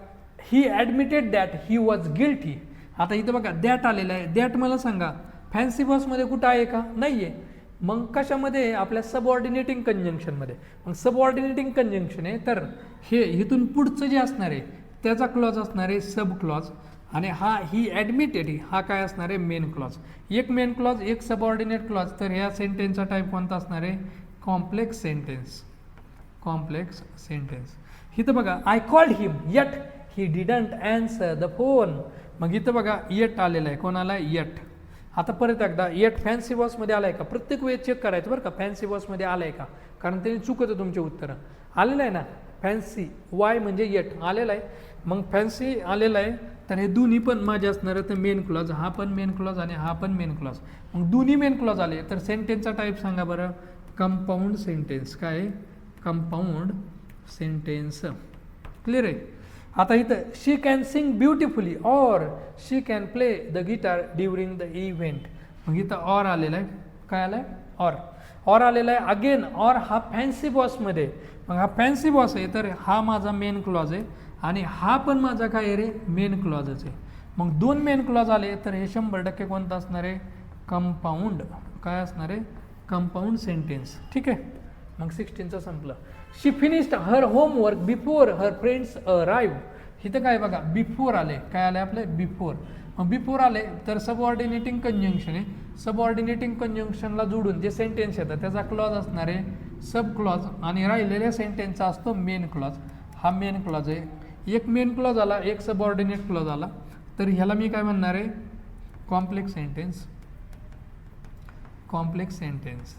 He admitted that he was guilty. आता इथं बघा दॅट आलेलं आहे. दॅट मला सांगा फॅन्सी बॉसमध्ये कुठं आहे का? नाही आहे. मग कशामध्ये? आपल्या सबऑर्डिनेटिंग कंजंक्शनमध्ये. मग सबऑर्डिनेटिंग कंजंक्शन आहे तर हे इथून पुढचं जे असणार आहे त्याचा क्लॉज असणार आहे सब क्लॉज आणि ही ॲडमिटेड हा काय असणार आहे? Main clause. एक मेन क्लॉज एक सबऑर्डिनेट क्लॉज. तर ह्या सेंटेन्सचा टाईप कोणता असणार आहे? Complex sentence. Complex sentence. इथं बघा I called him yet he didn't answer the phone. मग इथं बघा येट आलेलं आहे. कोण आला? येट. आता परत एकदा येट फॅन्सी बॉसमध्ये आलाय का? प्रत्येक वेळेस चेक करायचं बरं का फॅन्सी बॉसमध्ये आलाय का, कारण त्यांनी चुकतं तुमचे उत्तरं. आलेलं आहे ना फॅन्सी, वाय म्हणजे येट आलेलं आहे. मग फॅन्सी आलेलं आहे तर हे दोन्ही पण माझे असणार आहे तर मेन क्लॉज. हा पण मेन क्लॉज आणि हा पण मेन क्लॉज. मग दोन्ही मेन क्लॉज आले तर सेंटेन्सचा टाईप सांगा बरं? Compound sentence. काय आहे? Compound sentence. क्लिअर आहे? आता इथं शी कॅन सिंग ब्युटिफुली और she can play the guitar during the event. मग इथं ऑर आलेला आहे. काय आलं आहे? ऑर आलेला आहे. अगेन ऑर हा फॅन्सी बॉसमध्ये. मग हा फॅन्सी बॉस आहे तर हा माझा मेन क्लॉज आहे आणि हा पण माझा काय आहे रे? मेन क्लॉजच आहे. मग दोन मेन क्लॉज आले तर हे 100% कोणतं असणार आहे? कंपाऊंड. काय असणार आहे? Compound sentence. ठीक आहे. मग 16चं संपलं. She finished her homework before her friends arrive. इथं काय बघा बिफोर आले. काय आले आपले? बिफोर. मग बिफोर आले तर सबऑर्डिनेटिंग कंजंक्शन आहे. सबऑर्डिनेटिंग कंजंक्शनला जोडून जे सेंटेन्स येतं त्याचा क्लॉज असणार आहे सब क्लॉज आणि राहिलेल्या सेंटेन्सचा असतो मेन क्लॉज. हा मेन क्लॉज आहे. एक मेन क्लॉज आला एक सबऑर्डिनेट क्लॉज आला तर ह्याला मी काय म्हणणार आहे? Complex sentence. Complex sentence.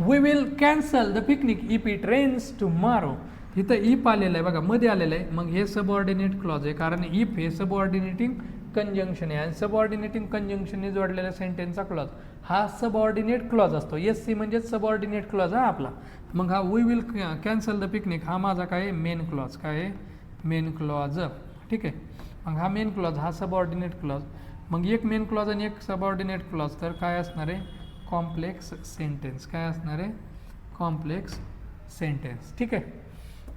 We will cancel the picnic if it rains tomorrow. इथं इफ आलेलं आहे बघा मध्ये आलेलं आहे. मग हे सबऑर्डिनेट क्लॉज आहे कारण इफ हे सबऑर्डिनेटिंग कंजंक्शन आहे आणि सबऑर्डिनेटिंग कंजंक्शनने जोडलेल्या सेंटेन्सचा क्लॉज हा सबऑर्डिनेट क्लॉज असतो. एस सी म्हणजे सबऑर्डिनेट क्लॉज हा आपला. मग हा we will cancel the picnic हा माझा काय आहे? Main clause. काय आहे? Main clause. ठीक आहे. मग हा मेन क्लॉज हा सबऑर्डिनेट क्लॉज. मग एक मेन क्लॉज आणि एक सबऑर्डिनेट क्लॉज तर काय असणार आहे? Complex sentence. काय असणार आहे? Complex sentence. ठीक आहे.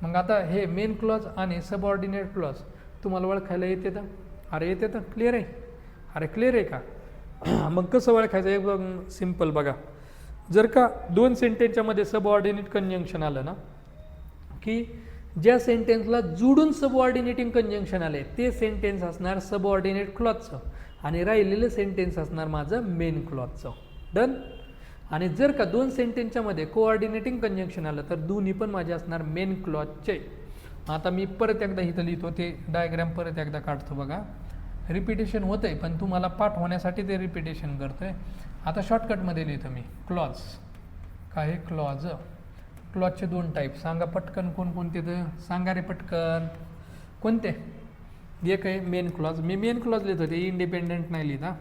मग आता हे मेन क्लॉज आणि सबऑर्डिनेट क्लॉज तुम्हाला ओळखायला येते तर? अरे येते तर? क्लिअर आहे? अरे क्लिअर आहे का? मग कसं ओळखायचं? एकदम सिम्पल बघा. जर का दोन सेंटेन्सच्या मध्ये सबऑर्डिनेट कंजंक्शन आलं ना की ज्या सेंटेन्सला जोडून सबऑर्डिनेटिंग कंजंक्शन आले ते सेंटेन्स असणार सबऑर्डिनेट क्लॉजचं आणि राहिलेलं सेंटेन्स असणार माझं मेन क्लॉजचं. डन. आणि जर का दोन सेंटेन्सच्या मध्ये कोऑर्डिनेटिंग कंजंक्शन आलं तर दोन्ही पण माझे असणार मेन क्लॉजचे. आता मी परत एकदा इथं लिहितो ते डायग्राम परत एकदा काढतो बघा. रिपिटेशन होतंय पण तुम्हाला पाठ होण्यासाठी ते रिपिटेशन करतोय. आता शॉर्टकटमध्ये लिहितो मी क्लॉज. काय? क्लॉज. क्लॉजचे दोन टाईप सांगा पटकन. कोणकोणते तर सांगा रे पटकन. कोणते? एक आहे मेन क्लॉज. मी मेन क्लॉज लिहितो ते इंडिपेंडंट नाही लिहिता.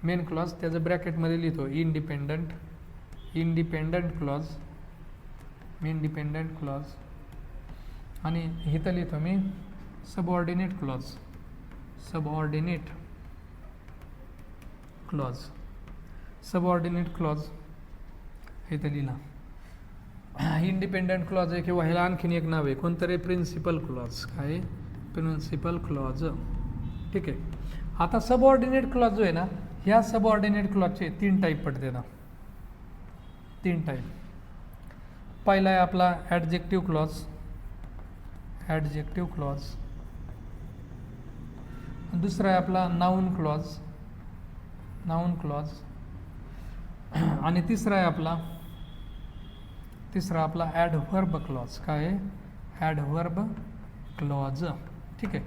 मेन क्लॉज त्याचं ब्रॅकेटमध्ये लिहितो independent. Independent clause. Independent clause. आणि इथं लिहितो मी subordinate clause. Subordinate clause. Subordinate clause इथं लिहिला. इंडिपेंडंट क्लॉज आहे किंवा ह्याला आणखीन एक नाव आहे कोणतरी प्रिन्सिपल क्लॉज. काय? Principal clause. ठीक आहे. आता सबऑर्डिनेट क्लॉज जो आहे ना ह्या सबऑर्डिनेट क्लॉजचे 3 टाईप पडते ना. 3 टाईप. पहिला आहे आपला ॲडजेक्टिव्ह क्लॉज. Adjective clause. दुसरा आहे आपला नाऊन क्लॉज. Noun clause. आणि तिसरा आहे आपला ॲडव्हर्ब क्लॉज. काय आहे? Adverb clause. ठीक आहे.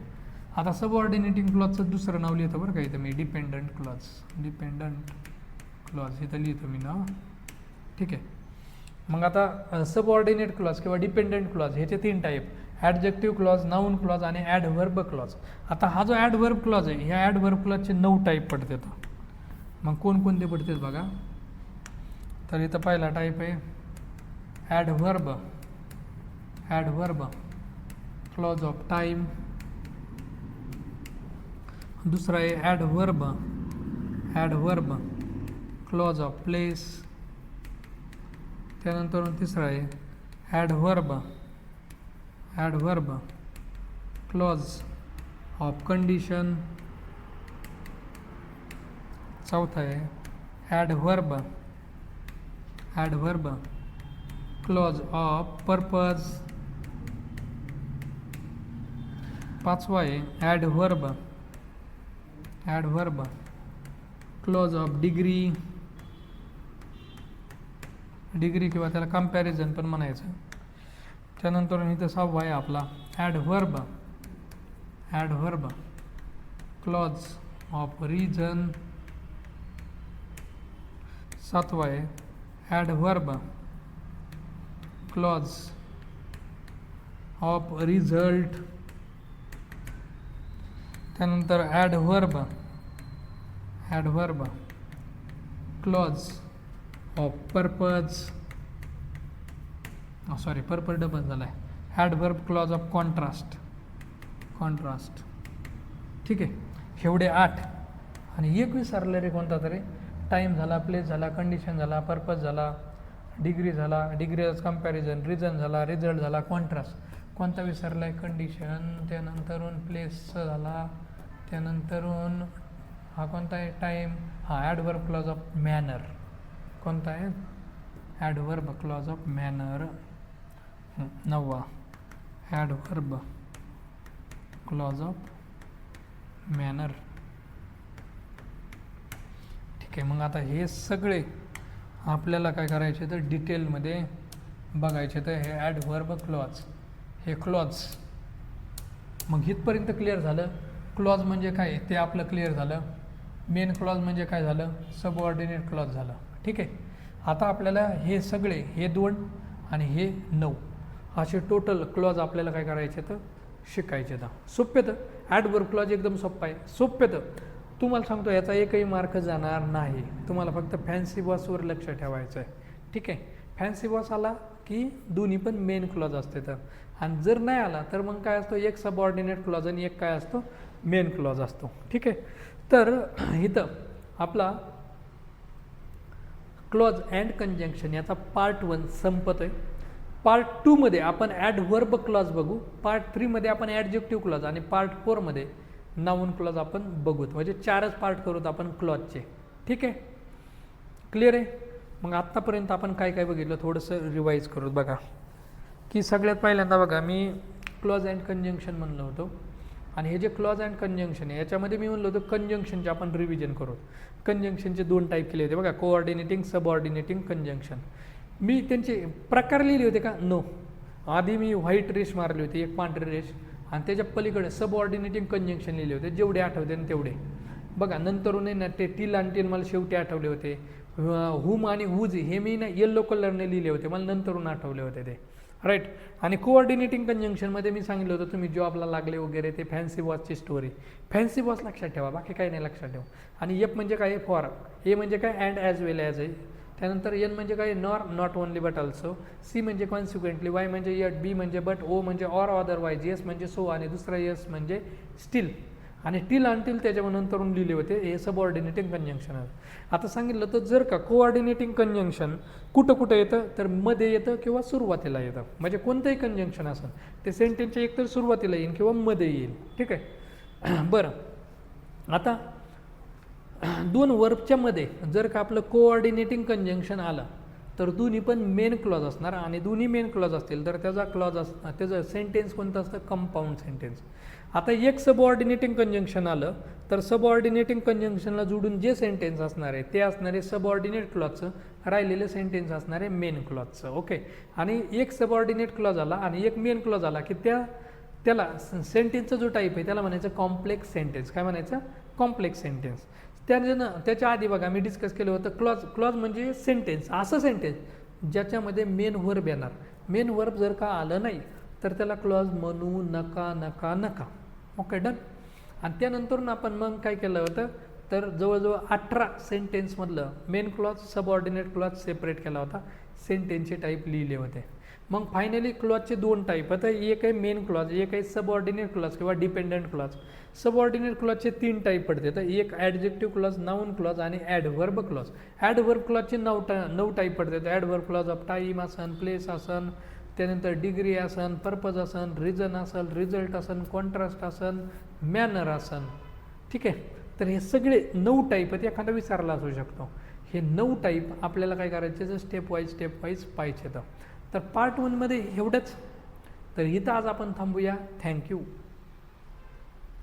आता सबऑर्डिनेटिंग क्लॉजचं दुसरं नाव लिहितो बरं का इथं मी डिपेंडंट क्लॉज. डिपेंडंट क्लॉज इथं लिहितो मी नाव. ठीक आहे. मग आता सबऑर्डिनेट क्लॉज किंवा डिपेंडंट क्लॉज ह्याचे 3 type. Adjective clause, noun clause आणि ॲडव्हर्ब क्लॉज. आता हा जो ॲडव्हर्ब क्लॉज आहे, ह्या ॲडव्हर्ब क्लॉजचे 9 टाईप पडतात. मग कोणकोणते पडतात बघा. तर इथं पहिला टाईप आहे ॲडव्हर्ब क्लॉज ऑफ टाईम. दुसरा आहे ॲडव्हर्ब क्लॉज ऑफ प्लेस. त्यानंतर तिसरा आहे ॲडव्हर्ब क्लॉज ऑफ कंडिशन. चौथा आहे ॲडव्हर्ब क्लॉज ऑफ पर्पज. पाचवा आहे ॲडव्हर्ब क्लॉज ऑफ डिग्री किंवा त्याला कंपॅरिझन पण म्हणायचं. त्यानंतर इथं 6वा आहे आपला ॲडव्हर्ब क्लॉज ऑफ रिझन. 7वा आहे ॲडव्हर्ब क्लॉज ऑफ रिझल्ट. त्यानंतर adverb clause of purpose. Purpose double झाला आहे. Adverb clause of contrast. ठीक आहे, एवढे 8. आणि एक विसरले रे कोणता तरी. टाईम झाला, प्लेस झाला, कंडिशन झाला, पर्पज झाला, डिग्री झाला, डिग्रीज कंपॅरिझन, रिझन झाला, रिझल्ट झाला, कॉन्ट्रास्ट. कोणता विसरला आहे? कंडिशन. त्यानंतरून प्लेस झाला. त्यानंतरून हा कोणता आहे? टाईम. हा ॲडव्हर्ब क्लॉज ऑफ मॅनर. कोणता आहे? Adverb clause of manner. 9वा ॲडव्हर्ब क्लॉज ऑफ मॅनर. ठीक आहे, मग आता हे सगळे आपल्याला काय करायचे तर डिटेलमध्ये बघायचे. तर हे ॲडव्हर्ब क्लॉज, हे क्लॉज. मग इथपर्यंत क्लिअर झालं. क्लॉज म्हणजे काय ते आपलं क्लिअर झालं. मेन क्लॉज म्हणजे काय झालं? सबऑर्डिनेट क्लॉज झालं. ठीक आहे, आता आपल्याला हे सगळे, हे 2 आणि हे 9 असे टोटल क्लॉज आपल्याला काय करायचे तर शिकायचे. तर सोप्पे. तर ॲडव्हर्ब क्लॉज एकदम सोप्पा आहे. सोप्पे. तर तुम्हाला सांगतो याचा एकही मार्क जाणार नाही. तुम्हाला फक्त फॅन्सी बॉसवर लक्ष ठेवायचं आहे. ठीक आहे, फॅन्सी बॉस आला की दोन्ही पण मेन क्लॉज असते. तर आणि जर नाही आला तर मग काय असतो? एक सबऑर्डिनेट क्लॉज आणि एक काय असतो? मेन क्लॉज असतो. ठीक आहे, तर इथं आपला क्लॉज अँड कंजंक्शन याचा पार्ट 1 संपतोय. पार्ट 2 मध्ये आपण ॲडव्हर्ब क्लॉज बघू. पार्ट 3 मध्ये आपण ॲडजेक्टिव्ह क्लॉज आणि पार्ट 4 मध्ये नाऊन क्लॉज आपण बघूत. म्हणजे 4च पार्ट करूत आपण क्लॉजचे. ठीक आहे, क्लिअर आहे. मग आत्तापर्यंत आपण काय काय बघितलं थोडंसं रिवाईज करूत. बघा की सगळ्यात पहिल्यांदा बघा मी क्लॉज अँड कंजंक्शन म्हणलं होतं. आणि हे जे क्लॉज अँड कंजंक्शन आहे याच्यामध्ये मी म्हणलं होतं कंजंक्शनचे आपण रिव्हिजन करू. कंजंक्शनचे 2 टाईप केले होते बघा, कोऑर्डिनेटिंग, सबऑर्डिनेटिंग कंजंक्शन. मी त्यांचे प्रकार लिहिले होते का? नो. आधी मी व्हाईट रेश मारली होती, एक पांढरी रेश, आणि त्याच्या पलीकडे सबऑर्डिनेटिंग कंजंक्शन लिहिले होते, जेवढे आठवते ना तेवढे. बघा नंतरून ना ते टिल आणि टिल मला शेवटी आठवले होते. हुम आणि हुज हे मी ना येल्लो कलरने लिहिले होते, मला नंतरून आठवले होते ते. राईट. आणि कोऑर्डिनेटिंग कंजंक्शनमध्ये मी सांगितलं होतं तुम्ही जॉबला लागले वगैरे ते फॅन्सी बॉसची स्टोरी. फॅन्सी बॉस लक्षात ठेवा, बाकी काही नाही लक्षात ठेवा. आणि एफ म्हणजे काय? फॉर. ए म्हणजे काय? अँड ॲज वेल ॲज आहे. त्यानंतर एन म्हणजे काय? Not only but also. C म्हणजे कॉन्सिक्वेंटली. वाय म्हणजे यट. बी म्हणजे बट. ओ म्हणजे ऑर अदरवाईज. एस म्हणजे सो. आणि दुसरा एस म्हणजे स्टील. आणि टिल आणि टिल त्याच्या नंतरून लिहिले होते. हे सबऑर्डिनेटिंग कंजंक्शन आहे. आता सांगितलं तर जर का कोऑर्डिनेटिंग कंजंक्शन कुठं कुठं येतं तर मध्ये येतं किंवा सुरुवातीला येतं. म्हणजे कोणतंही कंजंक्शन असेल ते सेंटेन्सच्या एकतर सुरुवातीला येईल किंवा मध्ये येईल. ठीक आहे, बरं. आता 2 वर्बच्या मध्ये जर का आपलं कोऑर्डिनेटिंग कंजंक्शन आलं तर दोन्ही पण मेन क्लॉज असणार. आणि दोन्ही मेन क्लॉज असतील तर त्याचा त्याचं सेंटेन्स कोणतं असतं? Compound sentence. आता एक सबऑर्डिनेटिंग कंजंक्शन आलं तर सबऑर्डिनेटिंग कंजंक्शनला जोडून जे सेंटेन्स असणार आहे ते असणार आहे सबऑर्डिनेट क्लॉजचं, राहिलेलं सेंटेन्स असणार आहे मेन क्लॉजचं. ओके. आणि एक सबऑर्डिनेट क्लॉज आला आणि एक मेन क्लॉज आला की त्याला सेंटेन्सचा जो टाईप आहे त्याला म्हणायचं कॉम्प्लेक्स सेंटेन्स. काय म्हणायचं? Complex sentence. त्याच्या आधी बघा मी डिस्कस केलं होतं क्लॉज म्हणजे सेंटेन्स, असं सेंटेन्स ज्याच्यामध्ये मेन वर्ब येणार. मेन वर्ब जर का आलं नाही तर त्याला क्लॉज म्हणू नका नका नका. Okay done. आणि त्यानंतरून आपण मग काय केलं होतं, तर जवळजवळ 18 सेंटेन्समधलं main clause subordinate clause separate केला होता, सेंटेन्सचे टाईप लिहिले होते. मग फायनली क्लॉजचे 2 टाईप. आता एक आहे मेन क्लॉज, एक आहे सबऑर्डिनेट क्लॉज किंवा डिपेंडंट क्लॉज. सबऑर्डिनेट क्लॉजचे 3 टाईप पडते. तर एक ॲडजेक्टिव्ह क्लॉज, नाऊन क्लॉज आणि ॲडव्हर्ब क्लॉज. ॲडव्हर्ब क्लॉजचे 9 टाईप पडतात. ॲडव्हर्ब क्लॉज ऑफ टाईम असन, प्लेस असन, त्यानंतर डिग्री असन, पर्पज असन, रिझन असन, रिझल्ट असन, कॉन्ट्रास्ट असन, मॅनर असन. ठीक आहे. तर हे सगळे 9 टाईप आहेत. एखादा विचारला असू शकतो. हे 9 टाईप आपल्याला काय करायचे तर स्टेप वाईज पाहिजे. तर पार्ट 1 मध्ये एवढंच. तर इथं आज आपण थांबूया. थँक्यू.